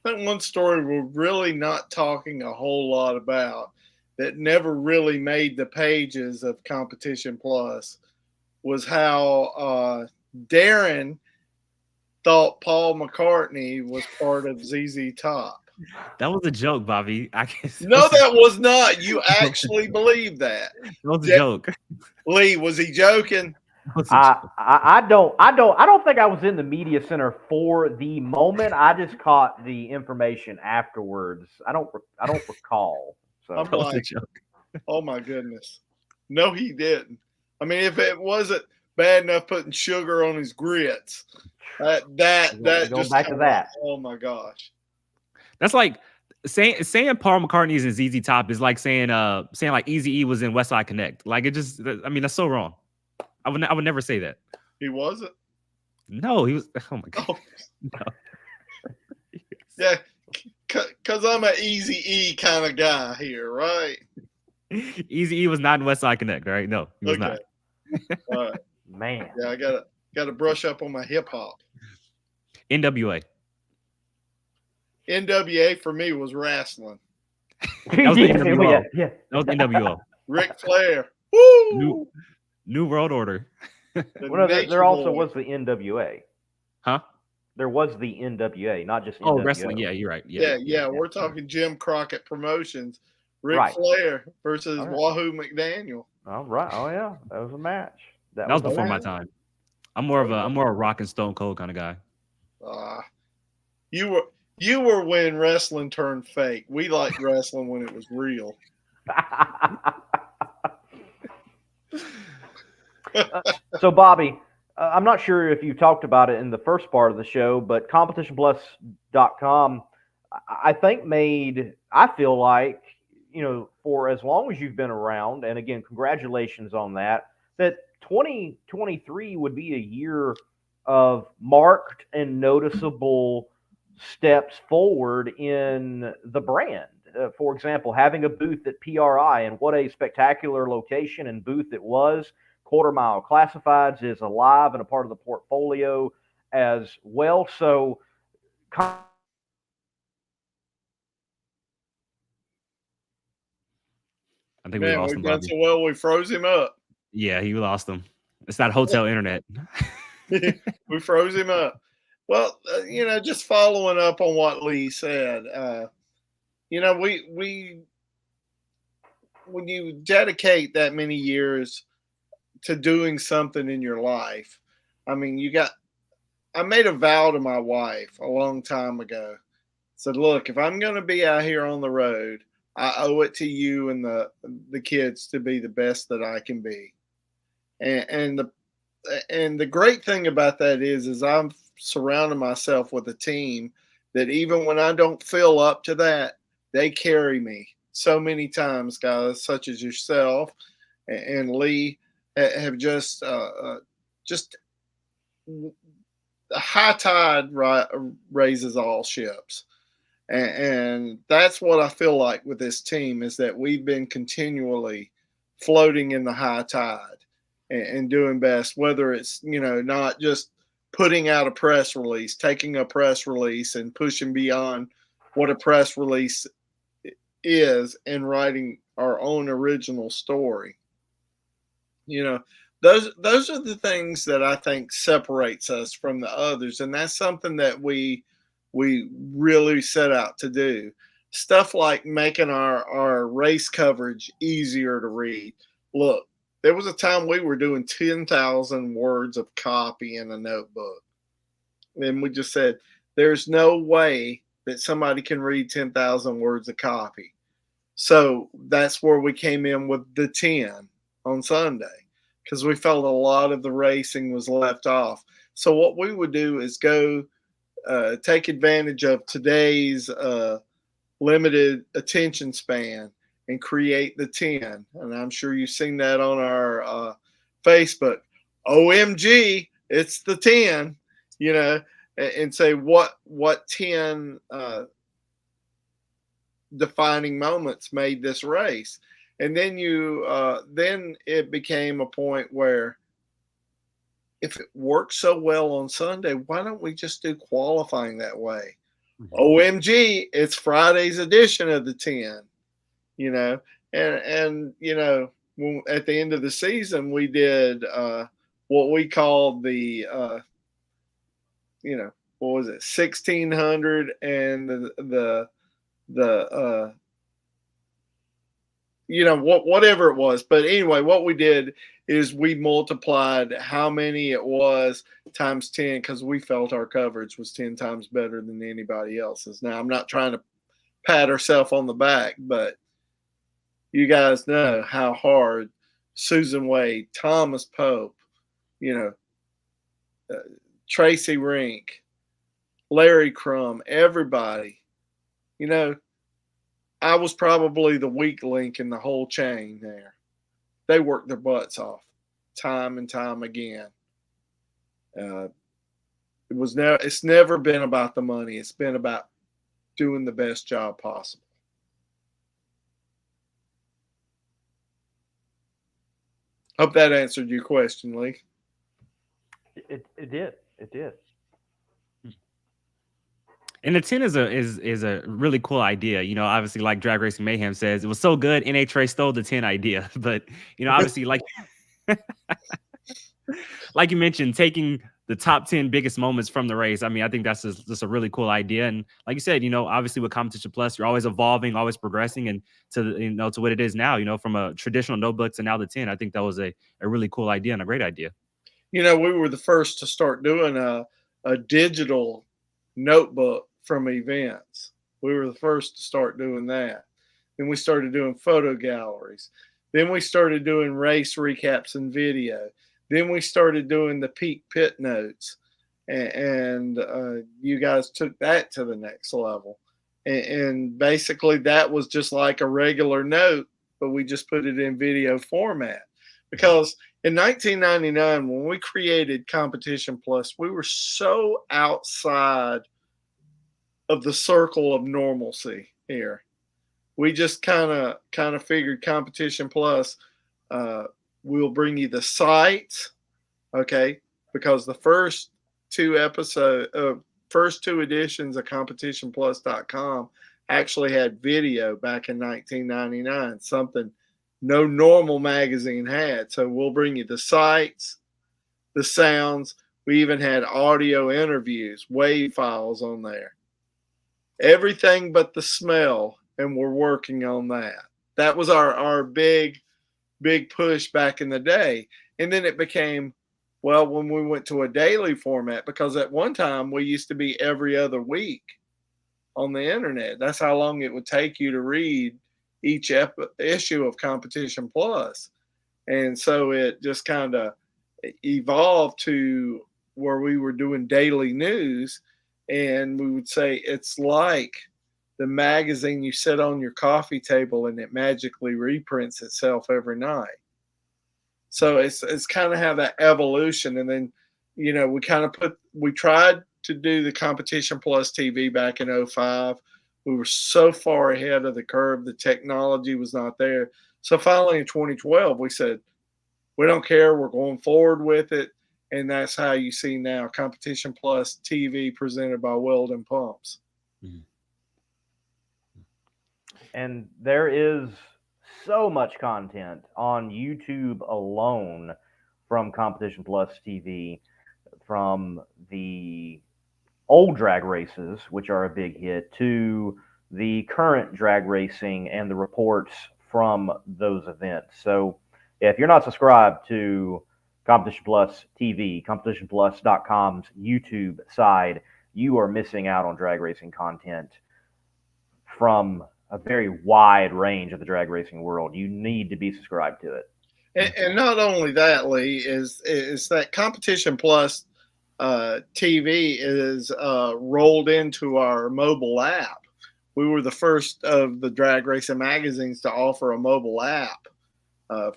Speaker 3: I think one story we're really not talking a whole lot about that never really made the pages of Competition Plus was how Darren thought Paul McCartney was part of ZZ Top.
Speaker 2: That was a joke, Bobby.
Speaker 3: No, that was not. You actually believe that.
Speaker 2: That was a joke.
Speaker 3: Lee, was he joking?
Speaker 4: I don't think I was in the media center for the moment. I just caught the information afterwards. I don't recall. So
Speaker 3: I'm like, oh my goodness. No, he didn't. I mean, if it wasn't bad enough putting sugar on his grits, that just
Speaker 4: back to that.
Speaker 3: Oh my gosh.
Speaker 2: That's like saying Paul McCartney is in ZZ Top is like saying like Eazy-E was in Westside Connect. Like that's so wrong. I would never say that.
Speaker 3: He wasn't?
Speaker 2: No, he was. Oh my god.
Speaker 3: Oh. No. Yeah, because I'm an Eazy-E kind of guy here, right?
Speaker 2: Eazy-E was not in Westside Connect, right? No, he was not.
Speaker 3: All right.
Speaker 4: Man.
Speaker 3: Yeah, I gotta brush up on my hip hop.
Speaker 2: NWA.
Speaker 3: NWA for me was wrestling.
Speaker 2: That was the NWO.
Speaker 4: Yeah.
Speaker 2: That was NWO.
Speaker 3: Ric Flair. Woo!
Speaker 2: New World Order.
Speaker 4: Well, there also was the NWA.
Speaker 2: Huh?
Speaker 4: There was the NWA, not just NWO.
Speaker 2: Oh, wrestling. Yeah, you're right.
Speaker 3: Yeah. We're talking Jim Crockett Promotions. Ric Flair versus Wahoo McDaniel.
Speaker 4: All right. Oh yeah, that was a match.
Speaker 2: That was before my time. I'm more of a Rock and Stone Cold kind of guy.
Speaker 3: You were when wrestling turned fake. We liked wrestling when it was real.
Speaker 4: So, Bobby, I'm not sure if you talked about it in the first part of the show, but CompetitionPlus.com, I think I feel like, for as long as you've been around, and again, congratulations on that 2023 would be a year of marked and noticeable steps forward in the brand. For example, having a booth at PRI, and what a spectacular location and booth it was. Quarter Mile Classifieds is alive and a part of the portfolio as well. So
Speaker 2: I think we
Speaker 3: Man,
Speaker 2: lost
Speaker 3: we've
Speaker 2: him,
Speaker 3: done
Speaker 2: Bobby.
Speaker 3: so well, we froze him up.
Speaker 2: Yeah, he lost him. It's not hotel internet.
Speaker 3: We froze him up. Well, just following up on what Lee said, we when you dedicate that many years to doing something in your life, I mean, I made a vow to my wife a long time ago. Said, look, if I'm going to be out here on the road, I owe it to you and the kids to be the best that I can be. And the great thing about that is I'm surrounding myself with a team that even when I don't feel up to that, they carry me so many times, guys, such as yourself and Lee have just the high tide raises all ships. And that's what I feel like with this team is that we've been continually floating in the high tide and doing best, whether it's, not just putting out a press release, taking a press release and pushing beyond what a press release is and writing our own original story. Those are the things that I think separates us from the others. And that's something that we really set out to do. Stuff like making our race coverage easier to read. Look, there was a time we were doing 10,000 words of copy in a notebook. And we just said, there's no way that somebody can read 10,000 words of copy. So that's where we came in with the 10 on Sunday, because we felt a lot of the racing was left off. So what we would do is go take advantage of today's limited attention span and create the 10. And I'm sure you've seen that on our Facebook. OMG, it's the 10, and say what 10 defining moments made this race. And then then it became a point where if it works so well on Sunday, why don't we just do qualifying that way? Mm-hmm. OMG, it's Friday's edition of the 10, and when, at the end of the season, we did what we called the, what was it, 1600 and whatever it was. But anyway, what we did is we multiplied how many it was times 10 because we felt our coverage was 10 times better than anybody else's. Now, I'm not trying to pat ourselves on the back, but you guys know how hard Susan Wade, Thomas Pope, Tracy Rink, Larry Crum, everybody, I was probably the weak link in the whole chain there. They worked their butts off time and time again. It's never been about the money. It's been about doing the best job possible. Hope that answered your question, Lee.
Speaker 4: It did. It did.
Speaker 2: And the 10 is a really cool idea. Obviously, like Drag Racing Mayhem says, it was so good, NA Trey stole the 10 idea. But, obviously, like you mentioned, taking the top 10 biggest moments from the race. I mean, I think that's just a really cool idea. And like you said, obviously with Competition Plus, you're always evolving, always progressing, and to what it is now, from a traditional notebook to now the 10. I think that was a really cool idea and a great idea.
Speaker 3: We were the first to start doing a digital notebook from events. We were the first to start doing that. Then we started doing photo galleries. Then we started doing race recaps and video. Then we started doing the peak pit notes. And you guys took that to the next level. And basically that was just like a regular note, but we just put it in video format. Because in 1999, when we created Competition Plus, we were so outside of the circle of normalcy here. We just kind of figured Competition Plus will bring you the sites, okay? Because the first two editions of CompetitionPlus.com actually had video back in 1999, something no normal magazine had. So we'll bring you the sights, the sounds. We even had audio interviews, wave files on there. Everything but the smell, and we're working on that. That was our big push back in the day. And then it became, well, when we went to a daily format, because at one time we used to be every other week on the internet. That's how long it would take you to read each issue of Competition Plus. And so it just kind of evolved to where we were doing daily news, and we would say it's like the magazine you sit on your coffee table and it magically reprints itself every night. So it's kind of how that evolution. And then, you know, we tried to do the Competition Plus TV back in 2005. We were so far ahead of the curve. The technology was not there. So finally in 2012, we said, we don't care. We're going forward with it. And that's how you see now Competition Plus TV presented by Weldon Pumps.
Speaker 2: Mhm.
Speaker 4: And there is so much content on YouTube alone from Competition Plus TV, from the old drag races, which are a big hit, to the current drag racing and the reports from those events. So if you're not subscribed to Competition Plus TV, competitionplus.com's YouTube side, you are missing out on drag racing content from a very wide range of the drag racing world. You need to be subscribed to it.
Speaker 3: And not only that, Lee, is that Competition Plus TV is rolled into our mobile app. We were the first of the drag racing magazines to offer a mobile app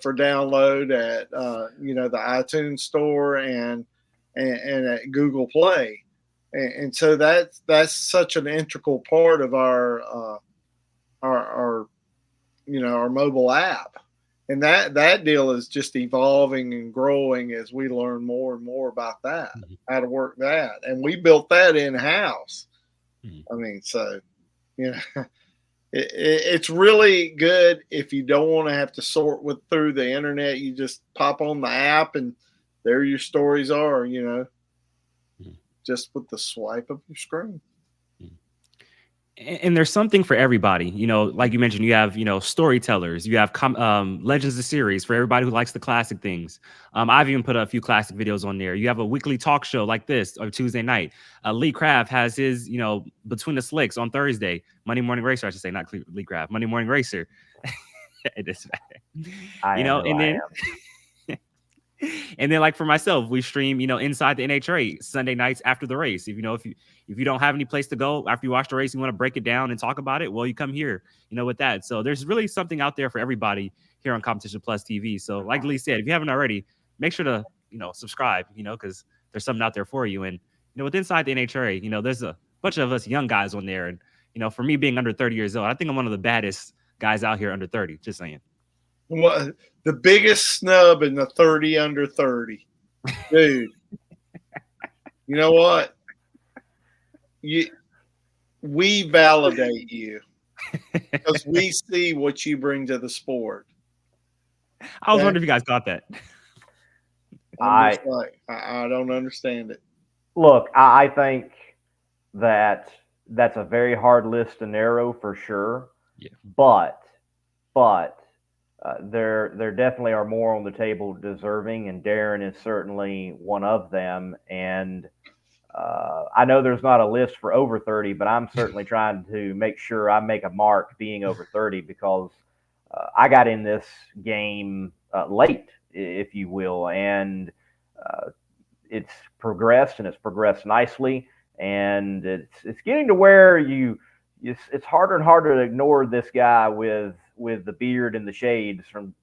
Speaker 3: for download at the iTunes Store and at Google Play, and so that's such an integral part of our mobile app. And that deal is just evolving and growing as we learn more and more about that, how to work that. And we built that in-house. I mean, so, it's really good if you don't want to have to sort through the internet. You just pop on the app and there your stories are, just with the swipe of your screen.
Speaker 2: And there's something for everybody, like you mentioned, you have, storytellers, you have Legends of Series for everybody who likes the classic things. I've even put a few classic videos on there. You have a weekly talk show like this on Tuesday night. Lee Craft has his, Between the Slicks on Thursday, Monday Morning Racer, I should say, not Lee Craft, Monday Morning Racer. It is, and then like for myself, we stream, inside the NHRA Sunday nights after the race. If you don't have any place to go after you watch the race, you want to break it down and talk about it, well, you come here, with that. So there's really something out there for everybody here on Competition Plus TV. So like Lee said, if you haven't already, make sure to, subscribe, because there's something out there for you. And, with Inside the NHRA, there's a bunch of us young guys on there. And, for me being under 30 years old, I think I'm one of the baddest guys out here under 30, just saying.
Speaker 3: What the biggest snub in the 30 under 30, dude? You know what? We validate you because we see what you bring to the sport.
Speaker 2: I was wondering if you guys got that.
Speaker 3: I don't understand it.
Speaker 4: Look, I think that's a very hard list to narrow for sure.
Speaker 2: Yeah.
Speaker 4: But there definitely are more on the table deserving, and Darren is certainly one of them. And I know there's not a list for over 30, but I'm certainly trying to make sure I make a mark being over 30 because I got in this game late, if you will, and it's progressed, and it's progressed nicely, and it's getting to where it's harder and harder to ignore this guy with the beard and the shades from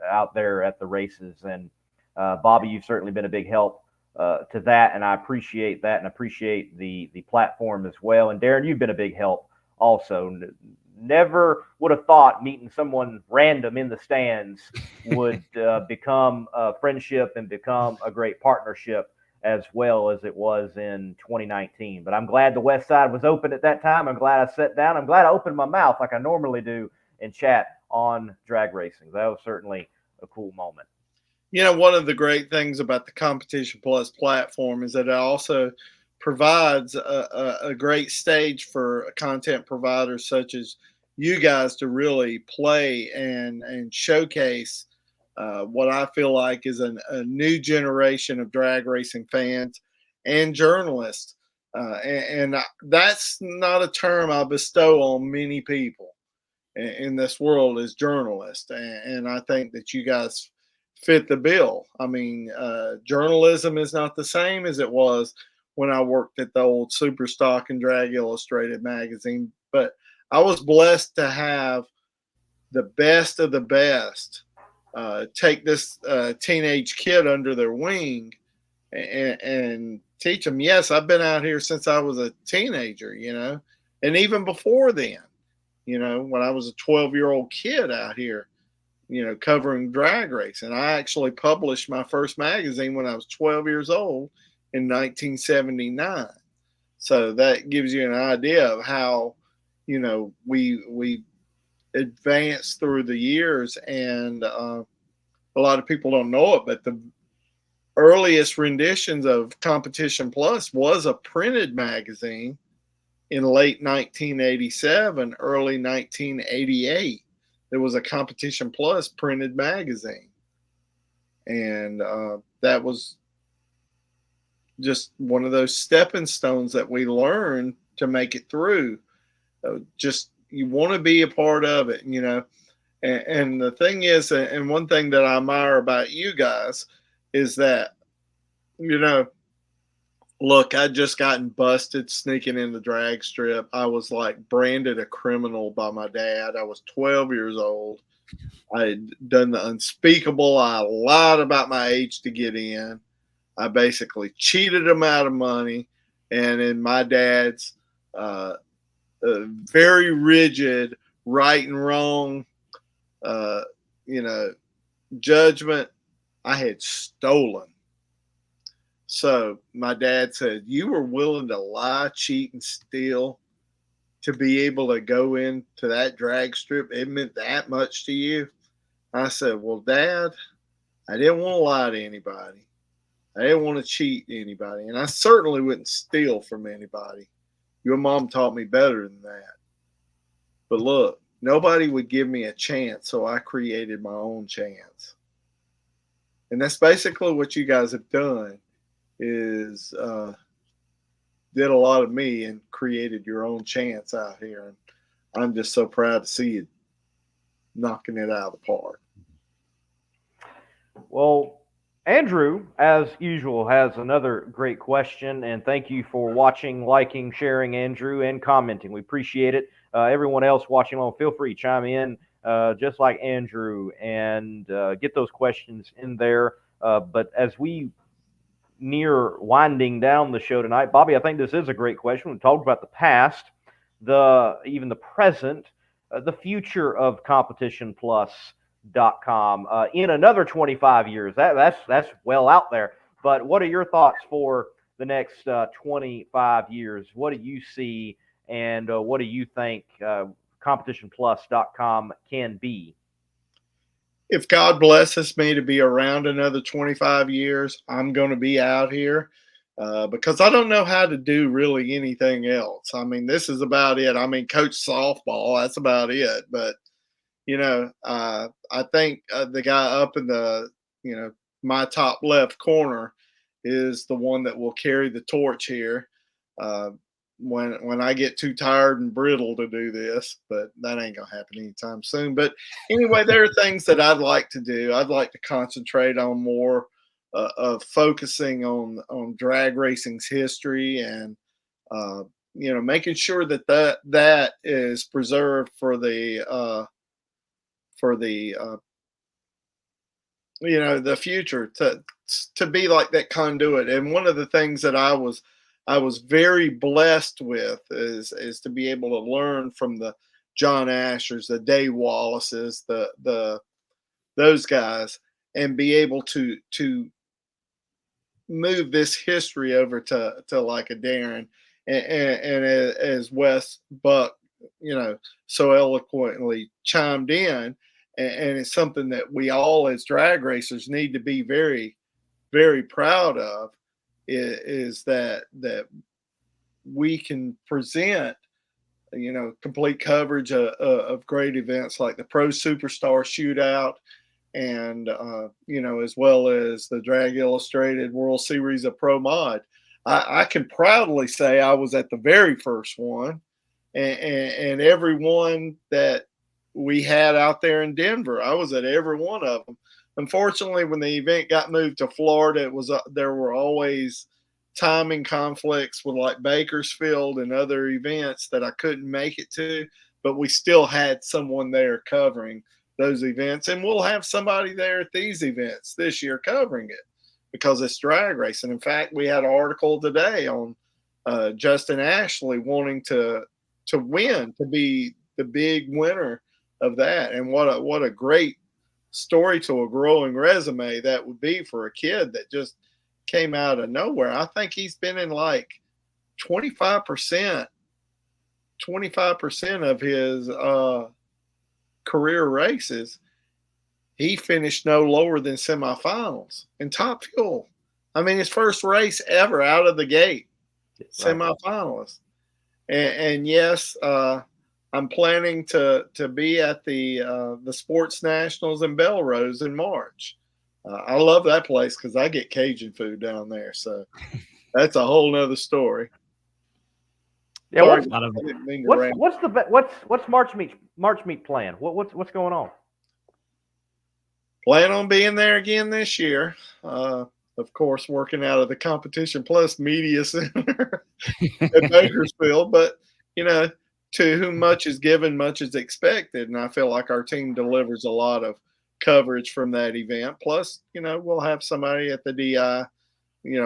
Speaker 4: out there at the races. And Bobby, you've certainly been a big help to that, and I appreciate that, and appreciate the platform as well. And Darren, you've been a big help also. Never would have thought meeting someone random in the stands would become a friendship and become a great partnership as well as it was in 2019. But I'm glad the West Side was open at that time. I'm glad I sat down. I'm glad I opened my mouth like I normally do and chat on drag racing. That was certainly a cool moment.
Speaker 3: One of the great things about the Competition Plus platform is that it also provides a great stage for content providers such as you guys to really play and showcase what I feel like is a new generation of drag racing fans and journalists. And that's not a term I bestow on many people in this world as journalists. And I think that you guys fit the bill. I mean, journalism is not the same as it was when I worked at the old Superstock and Drag Illustrated magazine, but I was blessed to have the best of the best take this teenage kid under their wing and teach them. Yes, I've been out here since I was a teenager, and even before then, when I was a 12-year-old kid out here, covering drag racing. I actually published my first magazine when I was 12 years old in 1979. So that gives you an idea of how, we advanced through the years. And a lot of people don't know it, but the earliest renditions of Competition Plus was a printed magazine in late 1987, early 1988. There was a Competition Plus printed magazine. And that was just one of those stepping stones that we learned to make it through. Just you want to be a part of it, And the thing is, and one thing that I admire about you guys is that, look, I'd just gotten busted sneaking in the drag strip. I was like branded a criminal by my dad. I was 12 years old. I had done the unspeakable. I lied about my age to get in. I basically cheated him out of money. And in my dad's very rigid right and wrong, judgment, I had stolen. So my dad said, you were willing to lie, cheat, and steal to be able to go into that drag strip? It meant that much to you? I said, well, Dad, I didn't want to lie to anybody. I didn't want to cheat anybody. And I certainly wouldn't steal from anybody. Your mom taught me better than that. But look, nobody would give me a chance, so I created my own chance. And that's basically what you guys have done, is did a lot of me and created your own chance out here. And I'm just so proud to see you knocking it out of the park.
Speaker 4: Well, Andrew, as usual, has another great question, and thank you for watching, liking, sharing, Andrew, and commenting. We appreciate it. Everyone else watching along, feel free to chime in just like Andrew and get those questions in there. But as we near winding down the show tonight, Bobby, I think this is a great question. We talked about the past, even the present, the future of CompetitionPlus.com in another 25 years. That's well out there. But what are your thoughts for the next 25 years? What do you see, and what do you think CompetitionPlus.com can be?
Speaker 3: If God blesses me to be around another 25 years, I'm going to be out here because I don't know how to do really anything else. I mean, this is about it. I mean, coach softball, that's about it. But, I think the guy up in the, my top left corner is the one that will carry the torch here when I get too tired and brittle to do this, but that ain't gonna happen anytime soon. But anyway, there are things that I'd like to do. I'd like to concentrate on more of focusing on drag racing's history and making sure that is preserved for the the future, to be like that conduit. And one of the things that I was very blessed with is to be able to learn from the John Ashers, the Day Wallaces, those guys, and be able to move this history over to like a Darren and as Wes Buck so eloquently chimed in, and it's something that we all as drag racers need to be very, very proud of, is that we can present, complete coverage of great events like the Pro Superstar Shootout, and as well as the Drag Illustrated World Series of Pro Mod. I can proudly say I was at the very first one, and every one that we had out there in Denver, I was at every one of them. Unfortunately, when the event got moved to Florida, there were always timing conflicts with like Bakersfield and other events that I couldn't make it to, but we still had someone there covering those events, and we'll have somebody there at these events this year covering it because it's drag racing. In fact, we had an article today on Justin Ashley wanting to win, to be the big winner of that, and what a great story to a growing resume that would be for a kid that just came out of nowhere. I think he's been in like 25% of his career races. He finished no lower than semifinals in Top Fuel. I mean, his first race ever out of the gate, semifinalist. And yes, I'm planning to be at the Sports Nationals in Belrose in March. I love that place because I get Cajun food down there, so that's a whole nother story.
Speaker 4: Yeah,
Speaker 3: Sorry,
Speaker 4: what's March meet plan? What's going on?
Speaker 3: Plan on being there again this year. Of course, working out of the Competition Plus Media Center at Bakersfield, but to whom much is given, much is expected, and I feel like our team delivers a lot of coverage from that event. Plus, we'll have somebody at the DI,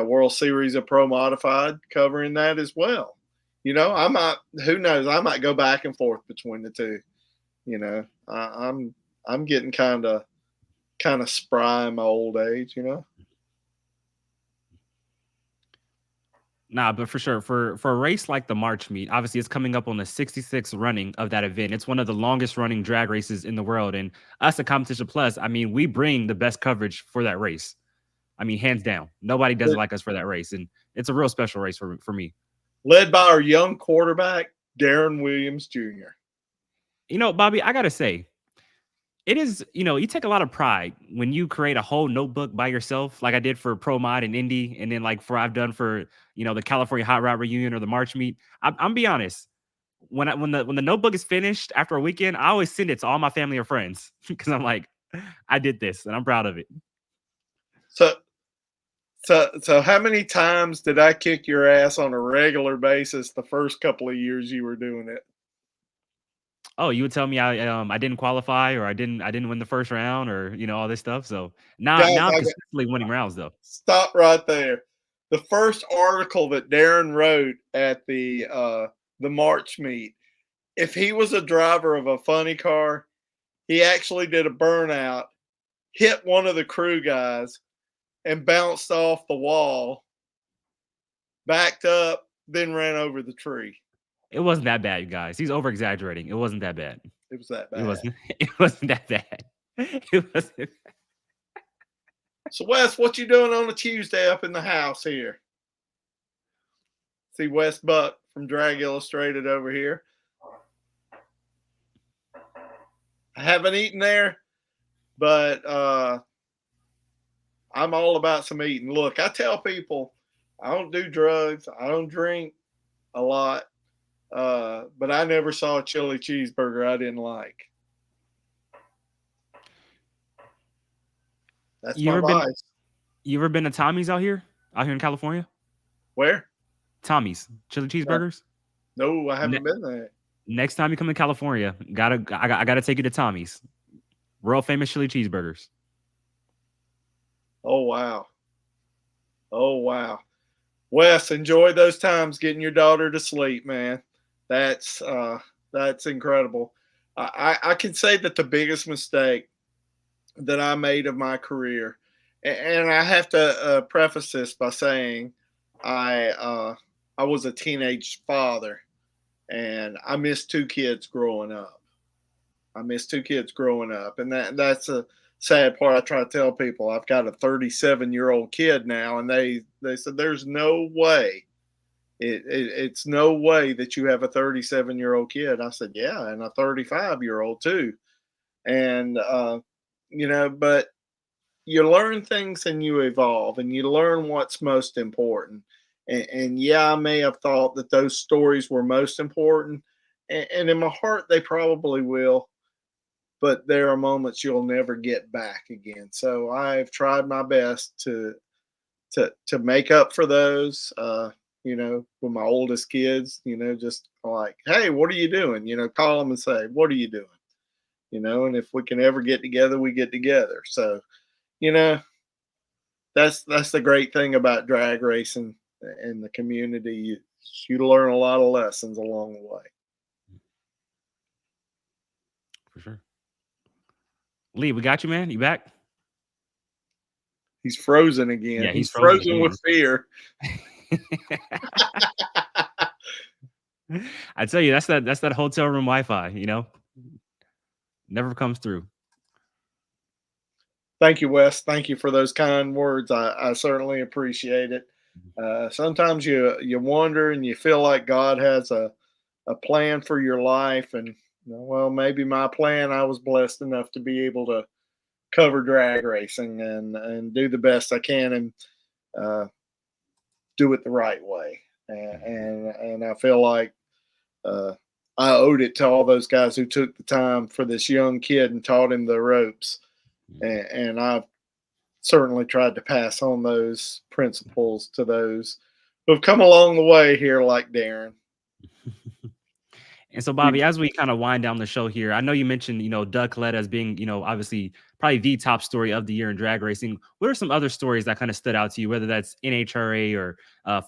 Speaker 3: World Series of Pro Modified covering that as well. Who knows? I might go back and forth between the two. I'm getting kind of spry in my old age,
Speaker 2: Nah, but for sure, for a race like the March meet, obviously it's coming up on the 66th running of that event. It's one of the longest running drag races in the world. And us at Competition Plus, I mean, we bring the best coverage for that race. I mean, hands down. Nobody does it like us for that race. And it's a real special race for me.
Speaker 3: Led by our young quarterback, Darren Williams Jr.
Speaker 2: Bobby, I got to say, it is, you take a lot of pride when you create a whole notebook by yourself, like I did for Pro Mod and Indy, and then like I've done for, the California Hot Rod Reunion or the March meet. I'm be honest, when the notebook is finished after a weekend, I always send it to all my family or friends because I'm like, I did this and I'm proud of it.
Speaker 3: So how many times did I kick your ass on a regular basis the first couple of years you were doing it?
Speaker 2: Oh, you would tell me I didn't qualify or I didn't win the first round or all this stuff. So now I'm consistently winning rounds though.
Speaker 3: Stop right there. The first article that Darren wrote at the March meet, if he was a driver of a funny car, he actually did a burnout, hit one of the crew guys, and bounced off the wall, backed up, then ran over the tree.
Speaker 2: It wasn't that bad, you guys. He's over exaggerating. It wasn't that bad.
Speaker 3: It was that bad.
Speaker 2: It wasn't that bad. It wasn't.
Speaker 3: So Wes, what you doing on a Tuesday up in the house here? See Wes Buck from Drag Illustrated over here. I haven't eaten there, but I'm all about some eating. Look, I tell people I don't do drugs. I don't drink a lot. But I never saw a chili cheeseburger I didn't like. That's my vice.
Speaker 2: You ever been to Tommy's out here in California?
Speaker 3: Where?
Speaker 2: Tommy's chili cheeseburgers.
Speaker 3: No, I haven't been there.
Speaker 2: Next time you come to California, I gotta take you to Tommy's. World famous chili cheeseburgers.
Speaker 3: Oh wow. Wes, enjoy those times getting your daughter to sleep, man. That's incredible. I can say that the biggest mistake that I made of my career, and I have to preface this by saying I was a teenage father And I missed 2 kids growing up. And that's a sad part. I try to tell people I've got a 37-year-old kid now, and they said there's no way. It's no way that you have a 37-year-old kid. I said, yeah, and a 35-year-old too. And but you learn things and you evolve and you learn what's most important. And yeah, I may have thought that those stories were most important, and in my heart they probably will, but there are moments you'll never get back again. So I've tried my best to make up for those. With my oldest kids, just like, hey, what are you doing? Call them and say, what are you doing? And if we can ever get together, we get together. So, that's the great thing about drag racing and the community. You learn a lot of lessons along the way.
Speaker 2: For sure. Lee, we got you, man. You back?
Speaker 3: He's frozen again.
Speaker 2: Yeah,
Speaker 3: he's frozen with fear.
Speaker 2: I tell you, that's that hotel room Wi-Fi, never comes through.
Speaker 3: Thank you, Wes. Thank you for those kind words. I certainly appreciate it. Sometimes you wonder and you feel like God has a plan for your life, and well, maybe my plan, I was blessed enough to be able to cover drag racing and do the best I can and do it the right way. And I feel like I owed it to all those guys who took the time for this young kid and taught him the ropes. And I've certainly tried to pass on those principles to those who have come along the way here, like Darren.
Speaker 2: And so, Bobby, as we kind of wind down the show here, I know you mentioned, Doug Coletta as being, obviously probably the top story of the year in drag racing. What are some other stories that kind of stood out to you, whether that's NHRA or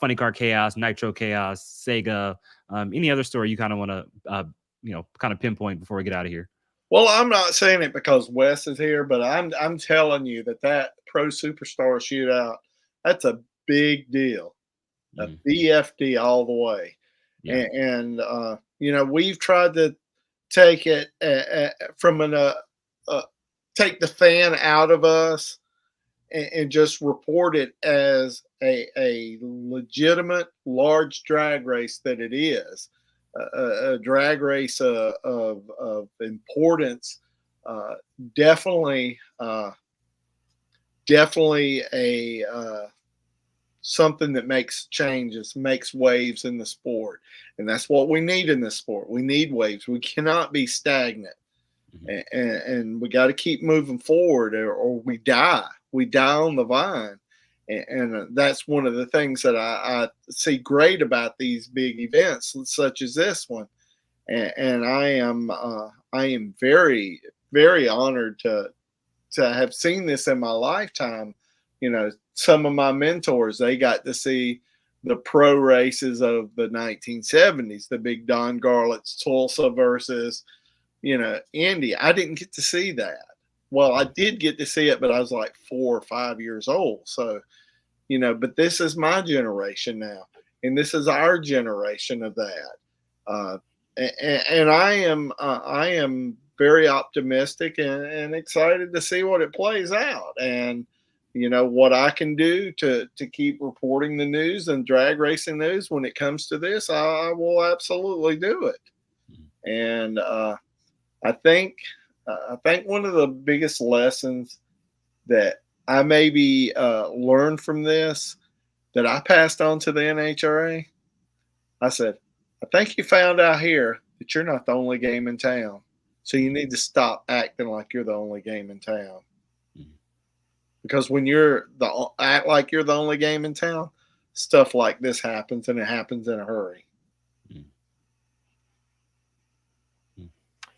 Speaker 2: Funny Car Chaos, Nitro Chaos, Sega, any other story you kind of want to, kind of pinpoint before we get out of here?
Speaker 3: Well, I'm not saying it because Wes is here, but I'm telling you that Pro Superstar Shootout, that's a big deal, a BFD all the way. Yeah. And we've tried to take it take the fan out of us and just report it as a legitimate large drag race that it is. A drag race of importance, definitely a something that makes changes, makes waves in the sport, and that's what we need in this sport. We need waves. We cannot be stagnant, and we got to keep moving forward, or we die. We die on the vine. And that's one of the things that I see great about these big events, such as this one. And I am very, very honored to have seen this in my lifetime. Some of my mentors, they got to see the pro races of the 1970s, the big Don Garlits, Tulsa versus, Indy. I didn't get to see that. Well, I did get to see it, but I was like 4 or 5 years old. So, but this is my generation now, and this is our generation of that. And I am very optimistic and excited to see what it plays out. And, what I can do to keep reporting the news and drag racing news when it comes to this, I will absolutely do it. And I think one of the biggest lessons that I maybe learned from this, that I passed on to the NHRA, I said, I think you found out here that you're not the only game in town. So you need to stop acting like you're the only game in town. Because when act like you're the only game in town, stuff like this happens, and it happens in a hurry.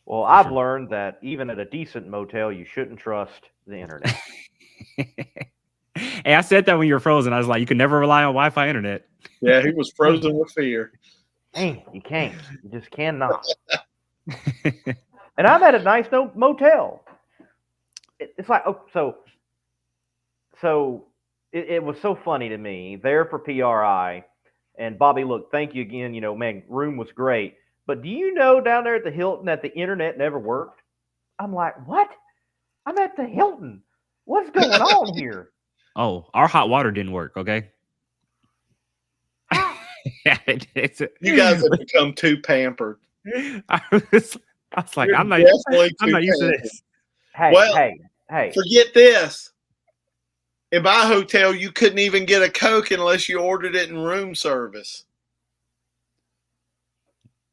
Speaker 4: Well, I've learned that even at a decent motel, you shouldn't trust the internet.
Speaker 2: Hey, I said that when you were frozen. I was like, you can never rely on Wi-Fi internet.
Speaker 3: Yeah, he was frozen with fear.
Speaker 4: Dang, you can't. You just cannot. And I'm at a nice motel. It's like, so it was so funny to me there for PRI. And Bobby, look, thank you again. Man, room was great. But do you know down there at the Hilton that the internet never worked? I'm like, what? I'm at the Hilton. What's going on here?
Speaker 2: Oh, our hot water didn't work. Okay. Yeah,
Speaker 3: You guys have become too pampered.
Speaker 2: I was like,
Speaker 3: You're
Speaker 2: I'm not
Speaker 3: definitely
Speaker 2: used to
Speaker 3: pampered.
Speaker 2: this.
Speaker 4: Hey.
Speaker 3: Forget this. In my hotel, you couldn't even get a Coke unless you ordered it in room service.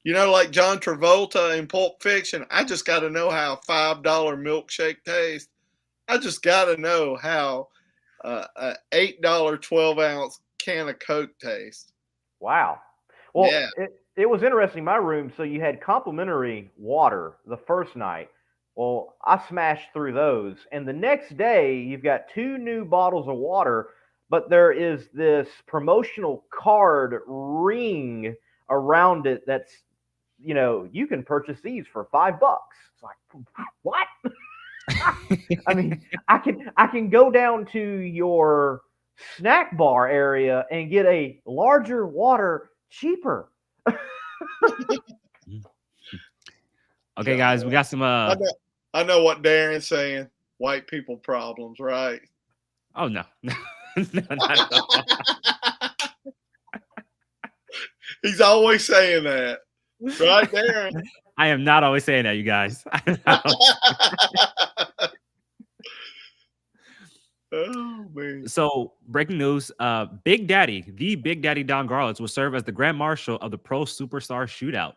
Speaker 3: You know, like John Travolta in Pulp Fiction, I just got to know how a $5 milkshake tastes. I just got to know how a $8 12-ounce can of Coke tastes.
Speaker 4: Wow. Well,
Speaker 3: Yeah.
Speaker 4: it was interesting. My room, so you had complimentary water the first night. Well, I smashed through those. And the next day, you've got 2 new bottles of water, but there is this promotional card ring around it that's, you can purchase these for $5. It's like, what? I mean, I can go down to your snack bar area and get a larger water cheaper.
Speaker 2: Okay, guys, we got some.
Speaker 3: I know what Darren's saying. White people problems, right?
Speaker 2: Oh no, no, not at all.
Speaker 3: He's always saying that, right, Darren?
Speaker 2: I am not always saying that, you guys.
Speaker 3: Oh man!
Speaker 2: So, breaking news: Big Daddy, the Big Daddy Don Garlits, will serve as the Grand Marshal of the Pro Superstar Shootout.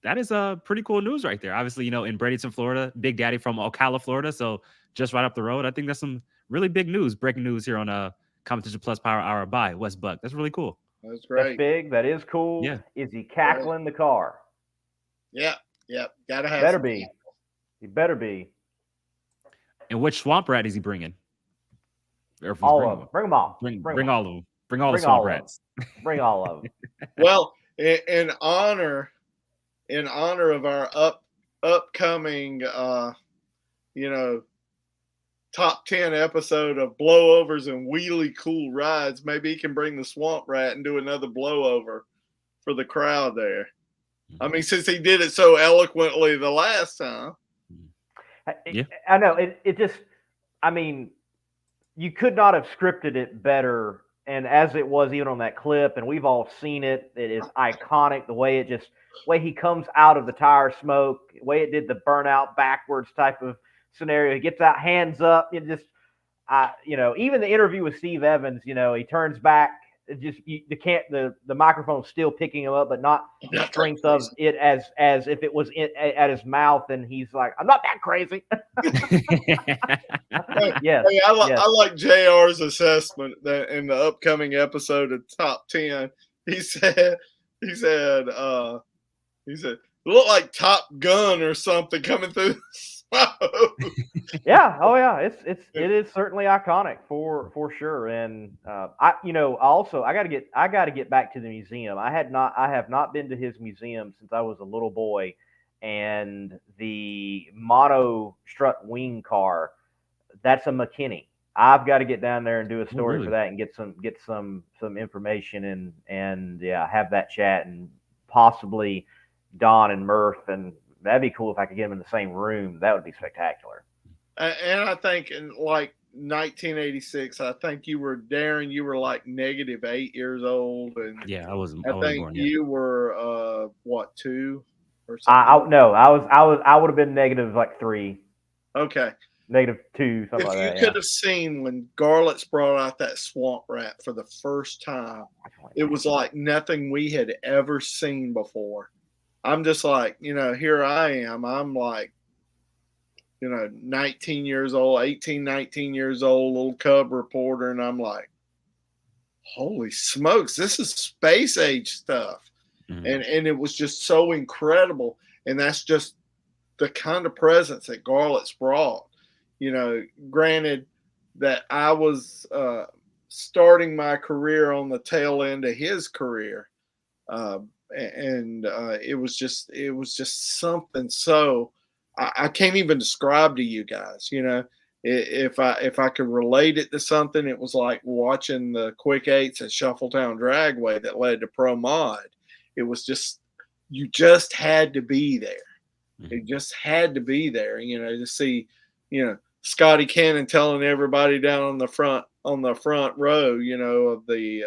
Speaker 2: That is pretty cool news right there. Obviously, in Bradenton, Florida, Big Daddy from Ocala, Florida, so just right up the road. I think that's some really big news, breaking news here on Competition Plus Power Hour by West Buck. That's really cool.
Speaker 3: That's great.
Speaker 4: That's big. That is cool.
Speaker 2: Yeah.
Speaker 4: Is he cackling the car?
Speaker 3: Yeah. Gotta have.
Speaker 4: Better be. He better be.
Speaker 2: And which swamp rat is he bringing?
Speaker 4: All of them. Bring them all.
Speaker 2: Bring
Speaker 4: them.
Speaker 2: all of them. Bring all the swamp rats.
Speaker 4: Bring all of them.
Speaker 3: Well, in honor of our upcoming top 10 episode of blowovers and wheelie cool rides, maybe he can bring the swamp rat and do another blowover for the crowd there. I mean, since he did it so eloquently the last time.
Speaker 2: Yeah.
Speaker 4: I know. It just, I mean, you could not have scripted it better. And as it was even on that clip, and we've all seen it, it is iconic. The way he comes out of the tire smoke, the way it did the burnout backwards type of scenario. He gets out, hands up. It just, even the interview with Steve Evans, he turns back. It just the microphone's still picking him up, but not the strength of it as if it was at his mouth, and he's like, "I'm not that crazy." Yes.
Speaker 3: Hey, I like JR's assessment that in the upcoming episode of Top 10, he said, it looked like Top Gun or something coming through the smoke.
Speaker 4: Yeah. Oh yeah. It is certainly iconic for sure. And I got to get back to the museum. I have not been to his museum since I was a little boy, and the mono strut wing car, that's a McKinney. I've got to get down there and do a story for that and get some information and have that chat, and possibly Don and Murph, and that'd be cool if I could get them in the same room. That would be spectacular. And
Speaker 3: I think in like 1986, I think you were like -8 years old, and
Speaker 2: yeah, I wasn't.
Speaker 3: I
Speaker 2: wasn't
Speaker 3: think
Speaker 2: born
Speaker 3: you
Speaker 2: yet.
Speaker 3: were 2 or something.
Speaker 4: I would have been -3.
Speaker 3: Okay.
Speaker 4: -2, something
Speaker 3: If
Speaker 4: like that.
Speaker 3: you could have seen when Garlits brought out that swamp rat for the first time, it was like nothing we had ever seen before. I'm just like, here I am. I'm like, 19 years old, 18, 19 years old, little cub reporter. And I'm like, holy smokes, this is space age stuff. Mm-hmm. And it was just so incredible. And that's just the kind of presence that Garlits brought. Granted that I was starting my career on the tail end of his career. And it was just something so I can't even describe to you guys. If I could relate it to something, it was like watching the quick eights at Shuffletown Dragway that led to Pro Mod. It was just you just had to be there. It just had to be there, to see, Scotty Cannon telling everybody down on the front row, of the,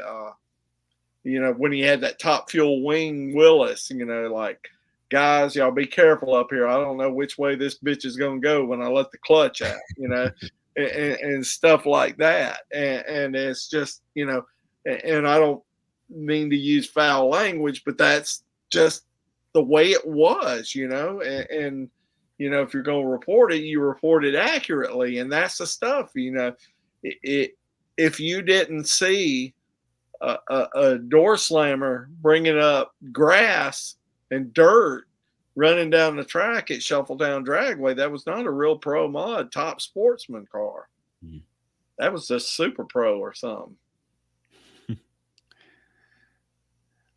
Speaker 3: when he had that top fuel wing Willis, like, guys, y'all be careful up here. I don't know which way this bitch is going to go when I let the clutch out, and stuff like that. And it's just, and I don't mean to use foul language, but that's just the way it was, and if you're going to report it, you report it accurately. And that's the stuff, if you didn't see a door slammer bringing up grass and dirt running down the track at Shuffle Down Dragway, that was not a real pro mod top sportsman car. That was just super pro or something.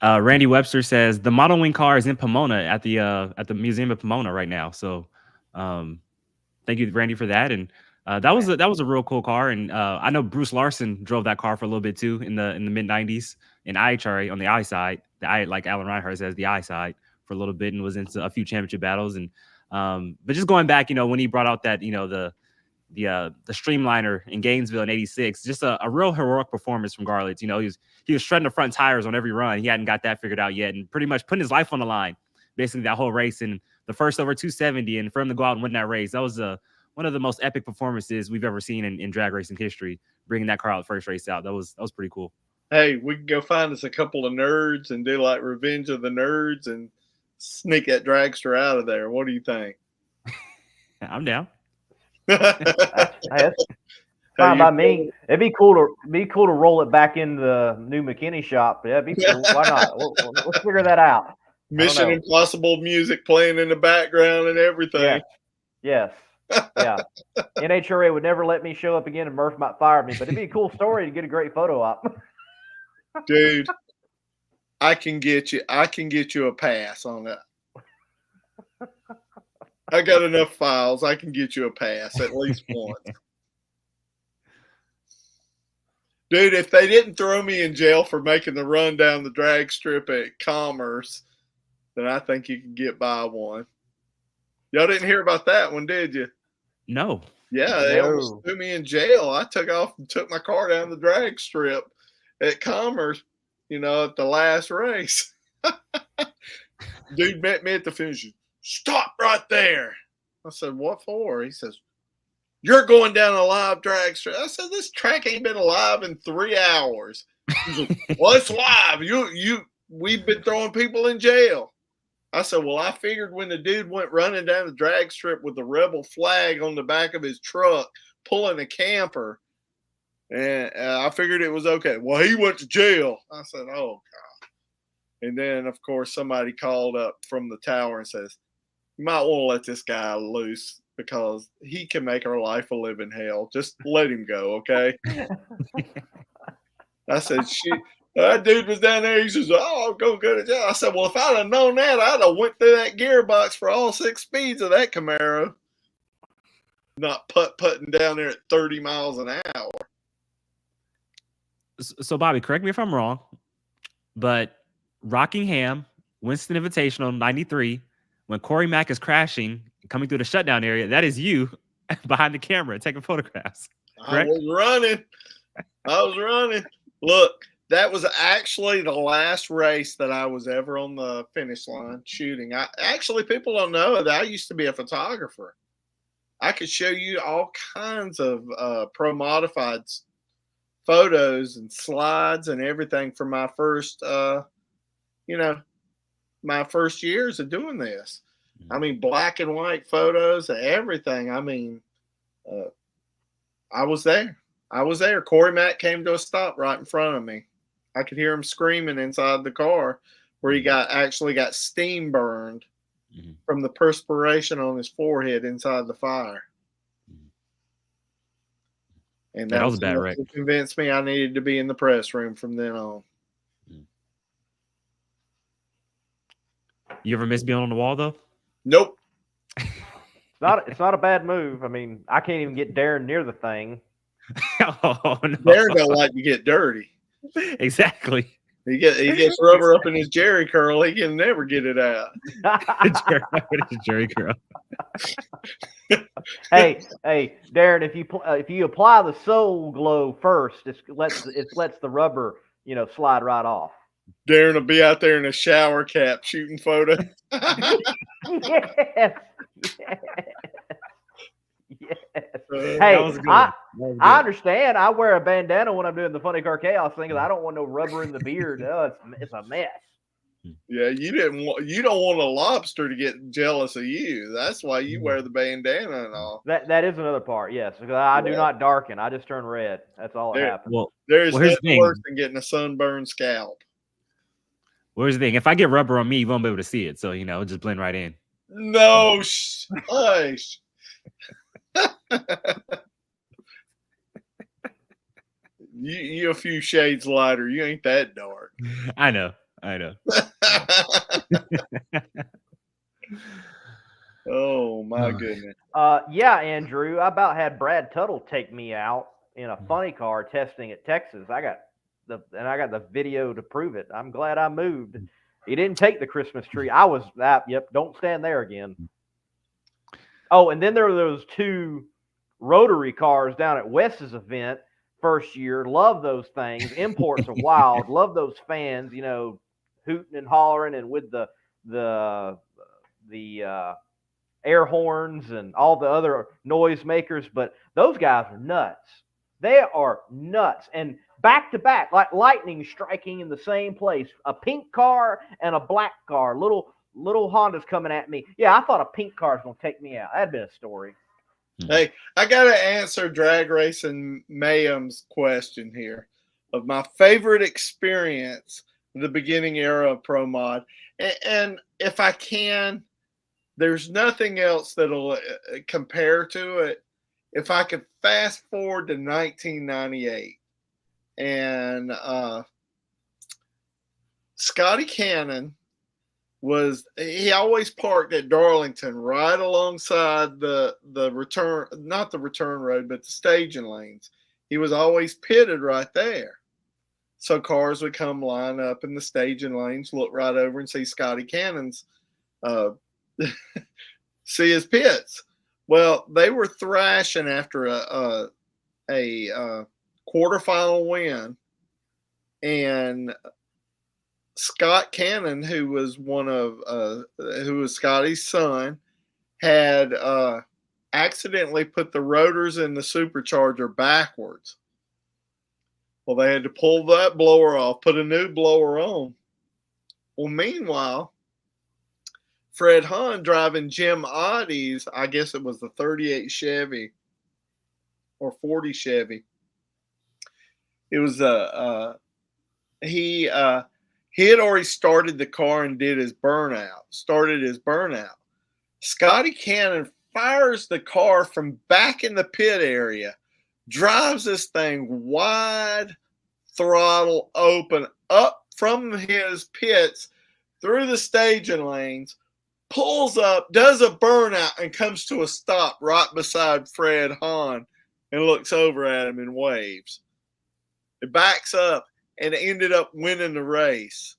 Speaker 2: Randy Webster says the Model Wing car is in Pomona at the Museum of Pomona right now. So thank you, Randy, for that. And that was a real cool car. And I know Bruce Larson drove that car for a little bit too in the mid 90s in IHRA on the I side. Like Alan Reinhardt says, the I side for a little bit, and was into a few championship battles. And but just going back, when he brought out that the Streamliner in Gainesville in '86, just a real heroic performance from Garlits. He was shredding the front tires on every run. He hadn't got that figured out yet, and pretty much putting his life on the line, basically that whole race, and the first over 270, and for him to go out and win that race, that was one of the most epic performances we've ever seen in drag racing history. Bringing that car out first race out, that was pretty cool.
Speaker 3: Hey, we can go find us a couple of nerds and do like Revenge of the Nerds and sneak that dragster out of there. What do you think?
Speaker 2: I'm down.
Speaker 4: That's fine by me. It'd be cool to roll it back in the new McKinney shop. Yeah, it'd be cool. Why not? Let's figure that out.
Speaker 3: Mission Impossible music playing in the background and everything.
Speaker 4: Yes. Yeah. NHRA would never let me show up again, and Murph might fire me, but it'd be a cool story to get a great photo op.
Speaker 3: Dude, I can get you a pass on that. I got enough files. I can get you a pass at least once. Dude, if they didn't throw me in jail for making the run down the drag strip at Commerce, then I think you can get by one. Y'all didn't hear about that one, did you?
Speaker 2: No.
Speaker 3: Yeah, they almost threw me in jail. I took off and took my car down the drag strip at Commerce, at the last race. Dude met me at the finish. Stop right there. I said, what for? He says, you're going down a live drag strip. I said, this track ain't been alive in 3 hours. He said, well, it's live. We've been throwing people in jail. I said, well, I figured when the dude went running down the drag strip with the rebel flag on the back of his truck, pulling a camper, and I figured it was okay. Well, he went to jail. I said, oh, God. And then, of course, somebody called up from the tower and says, you might want to let this guy loose because he can make our life a living hell. Just let him go, okay? I said, shit. That dude was down there. He says, oh, I'm going to go to jail. I said, well, if I'd have known that, I'd have went through that gearbox for all 6 speeds of that Camaro. Not putting down there at 30 miles an hour.
Speaker 2: So, Bobby, correct me if I'm wrong, but Rockingham, Winston Invitational, 93, when Corey Mack is crashing, coming through the shutdown area, that is you behind the camera taking photographs. Correct?
Speaker 3: I was running. Look, that was actually the last race that I was ever on the finish line shooting. People don't know that I used to be a photographer. I could show you all kinds of pro modified photos and slides and everything from my first, my first years of doing this. I mean, black and white photos and everything. I mean, I was there. Corey Mack came to a stop right in front of me. I could hear him screaming inside the car where he actually got steam burned from the perspiration on his forehead inside the fire. And that was a bad wreck. Convinced me I needed to be in the press room from then on.
Speaker 2: You ever miss being on the wall though?
Speaker 3: Nope.
Speaker 4: It's not a bad move. I mean, I can't even get Darren near the thing.
Speaker 2: Oh, no.
Speaker 3: Darren don't like to get dirty.
Speaker 2: Exactly.
Speaker 3: He gets rubber up in his Jerry curl. He can never get it out.
Speaker 2: Jerry curl.
Speaker 4: hey, Darren, if you apply the Soul Glow first, it lets the rubber slide right off.
Speaker 3: Darren will be out there in a shower cap shooting photos.
Speaker 4: Yes. Hey, I understand. I wear a bandana when I'm doing the Funny Car Chaos thing because I don't want no rubber in the beard. It's a mess.
Speaker 3: Yeah, you don't want a lobster to get jealous of you. That's why you wear the bandana and all.
Speaker 4: That is another part, yes. Because I do not darken. I just turn red. That's all that happens.
Speaker 2: Well,
Speaker 3: there's
Speaker 2: here's
Speaker 3: nothing worse than getting a sunburned scalp.
Speaker 2: Well, here's the thing. If I get rubber on me, you won't be able to see it. So, it'll just blend right in.
Speaker 3: No, hush. You a few shades lighter. You ain't that dark.
Speaker 2: I know.
Speaker 3: Oh my goodness.
Speaker 4: Yeah, Andrew. I about had Brad Tuttle take me out in a funny car testing at Texas. I got the video to prove it. I'm glad I moved. He didn't take the Christmas tree. I was that. Yep. Don't stand there again. Oh, and then there were those 2 rotary cars down at Wes's event first year. Love those things. Imports are wild. Love those fans. Hooting and hollering and with the air horns and all the other noise makers. But those guys are nuts. They are nuts. And back to back, like lightning striking in the same place. A pink car and a black car. Little Honda's coming at me. Yeah, I thought a pink car was going to take me out. That'd been a story.
Speaker 3: Hey, I got to answer Drag Racing Mayhem's question here of my favorite experience in the beginning era of Pro Mod. And if I can, there's nothing else that'll compare to it. If I could fast forward to 1998 and Scotty Cannon he always parked at Darlington right alongside the return, not the return road, but the staging lanes. He was always pitted right there. So cars would come line up in the staging lanes, look right over and see Scotty Cannon's, see his pits. Well, they were thrashing after a quarterfinal win, and Scott Cannon, who was Scotty's son, had accidentally put the rotors in the supercharger backwards. Well, they had to pull that blower off, put a new blower on. Well, meanwhile, Fred Hahn driving Jim Oddy's, I guess it was the 38 Chevy or 40 Chevy. It was he had already started the car and started his burnout. Scotty Cannon fires the car from back in the pit area, drives this thing wide, throttle open, up from his pits, through the staging lanes, pulls up, does a burnout, and comes to a stop right beside Fred Hahn and looks over at him and waves. It backs up and ended up winning the race.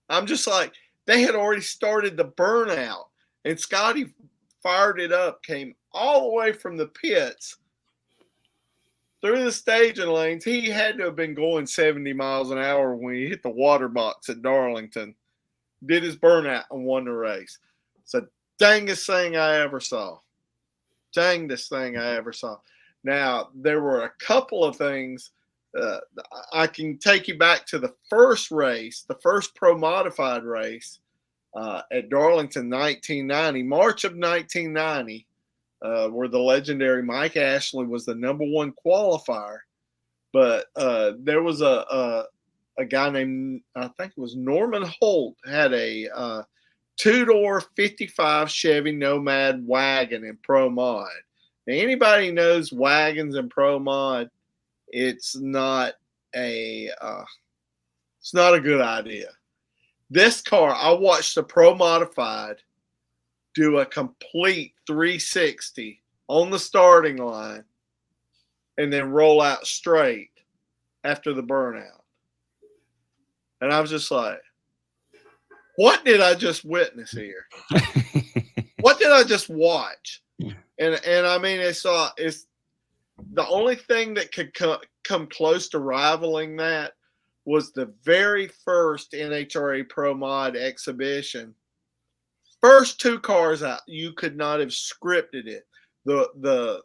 Speaker 3: I'm just like, they had already started the burnout, and Scotty fired it up, came all the way from the pits through the staging lanes. He had to have been going 70 miles an hour when he hit the water box at Darlington, did his burnout, and won the race. It's the dangest thing I ever saw. Dangest thing I ever saw. Now, there were a couple of things. I can take you back to the first race, the first Pro Modified race at Darlington, 1990, March of 1990, where the legendary Mike Ashley was the #1 qualifier. But there was a guy named, I think it was Norman Holt, had a 2-door 55 Chevy Nomad wagon in Pro Mod. Now, anybody who knows wagons in Pro Mod, it's not a good idea. This car, I watched the Pro Modified do a complete 360 on the starting line and then roll out straight after the burnout. And I was just like, what did I just witness here? What did I just watch? And I mean, it's the only thing that could come close to rivaling that was the very first NHRA Pro Mod exhibition. First 2 cars out, you could not have scripted it. The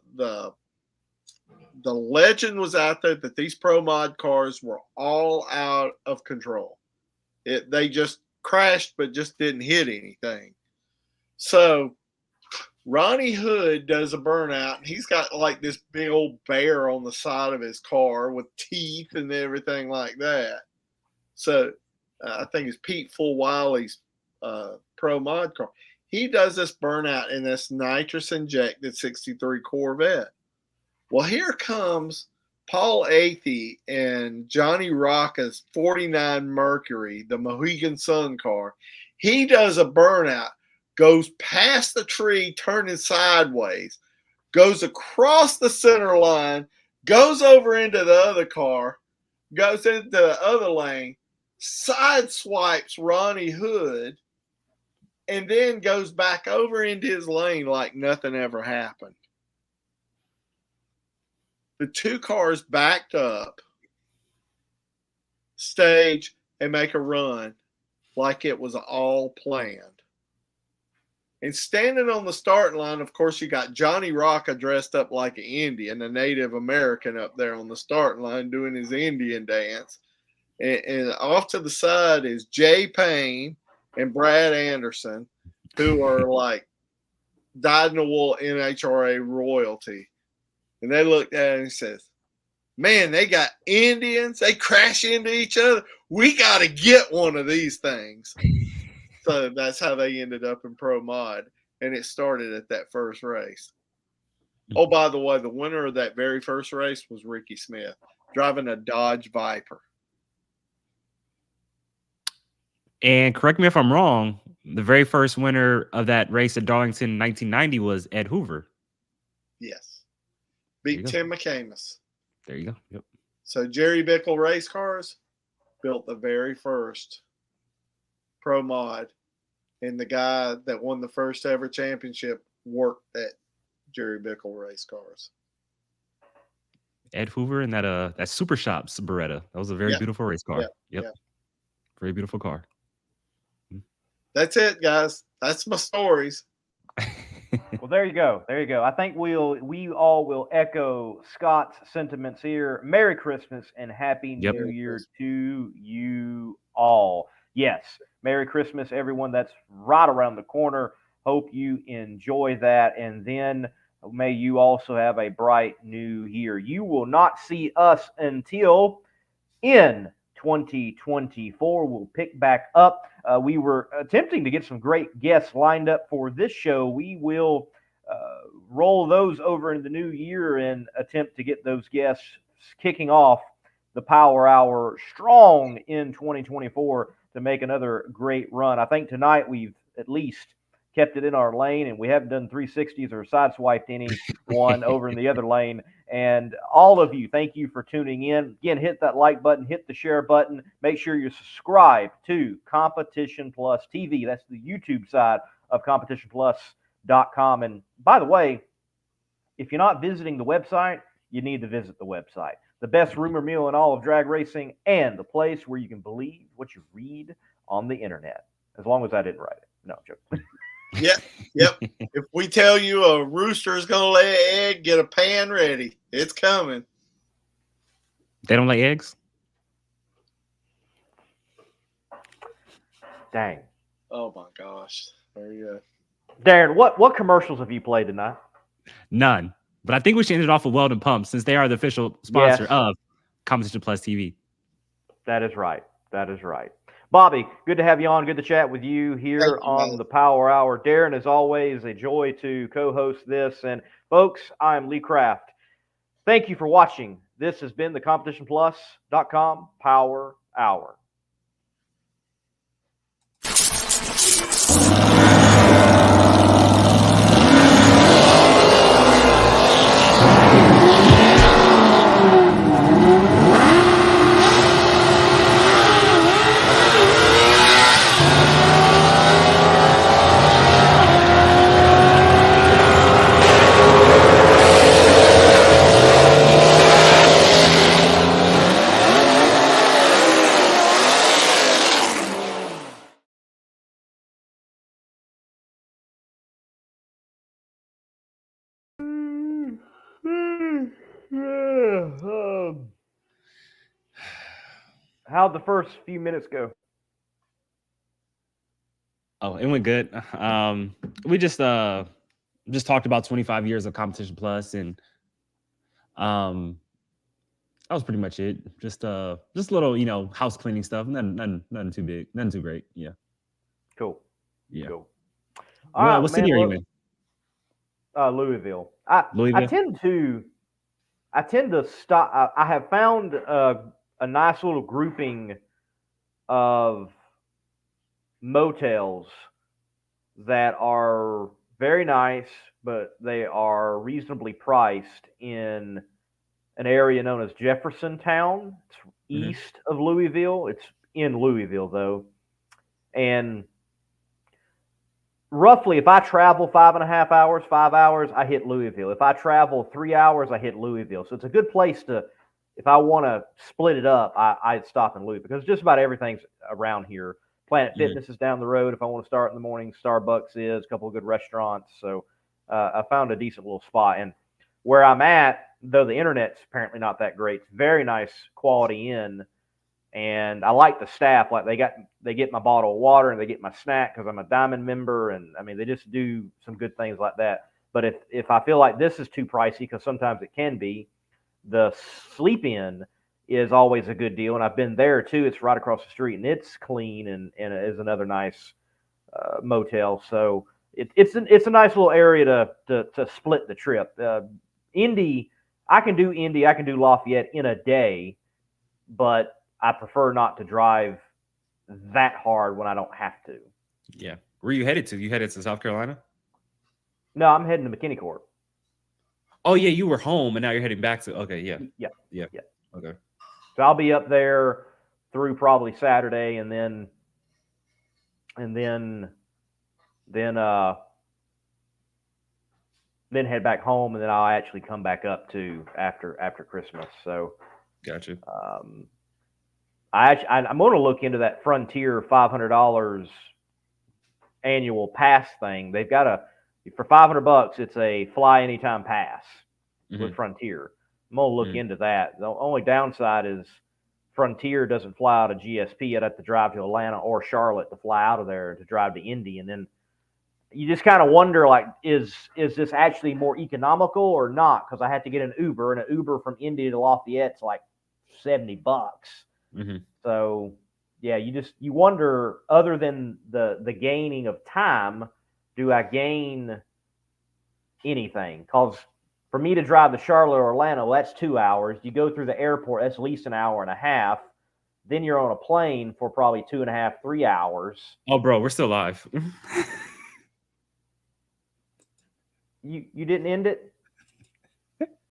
Speaker 3: legend was out there that these Pro Mod cars were all out of control. They just crashed, but just didn't hit anything. So Ronnie Hood does a burnout, and he's got like this big old bear on the side of his car with teeth and everything like that. So I think it's Pete Fulwiley's Pro Mod car. He does this burnout in this nitrous injected 63 Corvette. Well, here comes Paul Athey and Johnny Rocca's 49 Mercury, the Mohegan Sun car. He does a burnout, goes past the tree, turning sideways, goes across the center line, goes over into the other car, goes into the other lane, side swipes Ronnie Hood, and then goes back over into his lane like nothing ever happened. The 2 cars backed up, stage, and make a run like it was all planned. And standing on the starting line, of course, you got Johnny Rocca dressed up like an Indian, a Native American up there on the starting line doing his Indian dance. And off to the side is Jay Payne and Brad Anderson, who are like dyed-in-the-wool NHRA royalty. And they looked at it and says, man, they got Indians. They crash into each other. We got to get one of these things. So that's how they ended up in Pro Mod. And it started at that first race. Oh, by the way, the winner of that very first race was Ricky Smith, driving a Dodge Viper.
Speaker 2: And correct me if I'm wrong, the very first winner of that race at Darlington in 1990 was Ed Hoover.
Speaker 3: Yes. Beat Tim McCamus.
Speaker 2: There you go. Yep.
Speaker 3: So Jerry Bickle Race Cars built the very first Pro Mod, and the guy that won the first ever championship worked at Jerry Bickle Race Cars.
Speaker 2: Ed Hoover and that Super Shops Beretta. That was a very beautiful race car. Yep. Very beautiful car.
Speaker 3: That's it, guys. That's my stories.
Speaker 4: Well, there you go. There you go. I think we all will echo Scott's sentiments here. Merry Christmas and Happy New Year to you all. Yes, Merry Christmas, everyone. That's right around the corner. Hope you enjoy that. And then may you also have a bright new year. You will not see us until in 2024. We'll pick back up. We were attempting to get some great guests lined up for this show. We will roll those over in the new year and attempt to get those guests kicking off the Power Hour strong in 2024 to make another great run. I think tonight we've at least kept it in our lane, and we haven't done 360s or sideswiped anyone over in the other lane. And all of you, thank you for tuning in. Again, hit that like button, hit the share button. Make sure you're subscribed to Competition Plus TV. That's the YouTube side of CompetitionPlus.com. And by the way, if you're not visiting the website, you need to visit the website. The best rumor mill in all of drag racing and the place where you can believe what you read on the internet. As long as I didn't write it. No, I'm joking.
Speaker 3: Yep. If we tell you a rooster is going to lay an egg, get a pan ready. It's coming.
Speaker 2: They don't lay eggs?
Speaker 4: Dang.
Speaker 3: Oh, my gosh. There you go.
Speaker 4: Darren, what commercials have you played tonight?
Speaker 2: None. But I think we should end it off with Weldon Pumps since they are the official sponsor of Competition Plus TV.
Speaker 4: That is right. That is right. Bobby, good to have you on. Good to chat with you here on the Power Hour. Darren, as always, a joy to co-host this. And folks, I'm Lee Kraft. Thank you for watching. This has been the CompetitionPlus.com Power Hour. How'd the first few minutes go?
Speaker 2: Oh, it went good. We just talked about 25 years of Competition Plus, and that was pretty much it. Just little, house cleaning stuff. Nothing too big, nothing too great. Yeah.
Speaker 4: Cool.
Speaker 2: Yeah.
Speaker 4: Cool.
Speaker 2: Well, what city are you in?
Speaker 4: Louisville. I
Speaker 2: Louisville?
Speaker 4: I tend to stop. I have found a nice little grouping of motels that are very nice, but they are reasonably priced in an area known as Jeffersontown. It's east of Louisville. It's in Louisville, though. And roughly, if I travel 5.5 hours, 5 hours, I hit Louisville. If I travel 3 hours, I hit Louisville. So it's a good place to, if I want to split it up, I'd stop in Louisville because just about everything's around here. Planet Fitness is down the road. If I want to start in the morning, Starbucks is, a couple of good restaurants. So I found a decent little spot. And where I'm at, though the internet's apparently not that great, it's very nice quality in. And I like the staff. Like they get my bottle of water and they get my snack because I'm a Diamond member. And I mean, they just do some good things like that. But if I feel like this is too pricey, because sometimes it can be, the sleep in is always a good deal. And I've been there too. It's right across the street and it's clean and is another nice motel. So it's a nice little area to split the trip. Indy, I can do Indy, I can do Lafayette in a day, but I prefer not to drive that hard when I don't have to.
Speaker 2: Yeah. Where are you headed to? You headed to South Carolina?
Speaker 4: No, I'm heading to McKinney-Court.
Speaker 2: Oh, yeah, you were home, and now you're heading back to... Okay, yeah.
Speaker 4: Yeah.
Speaker 2: Okay.
Speaker 4: So I'll be up there through probably Saturday, and then head back home, and then I'll actually come back up to after Christmas. So,
Speaker 2: gotcha.
Speaker 4: I'm going to look into that Frontier $500 annual pass thing. They've got for $500, it's a fly anytime pass with Frontier. I'm going to look into that. The only downside is Frontier doesn't fly out of GSP. I'd have to drive to Atlanta or Charlotte to fly out of there to drive to Indy, and then you just kind of wonder, like, is this actually more economical or not? Because I had to get an Uber, and an Uber from Indy to Lafayette's like $70. So, yeah, you wonder, other than the gaining of time, do I gain anything? Because for me to drive to Charlotte or Atlanta, well, that's 2 hours. You go through the airport, that's at least an hour and a half. Then you're on a plane for probably 2.5, 3 hours.
Speaker 2: Oh, bro, we're still live.
Speaker 4: You didn't end it?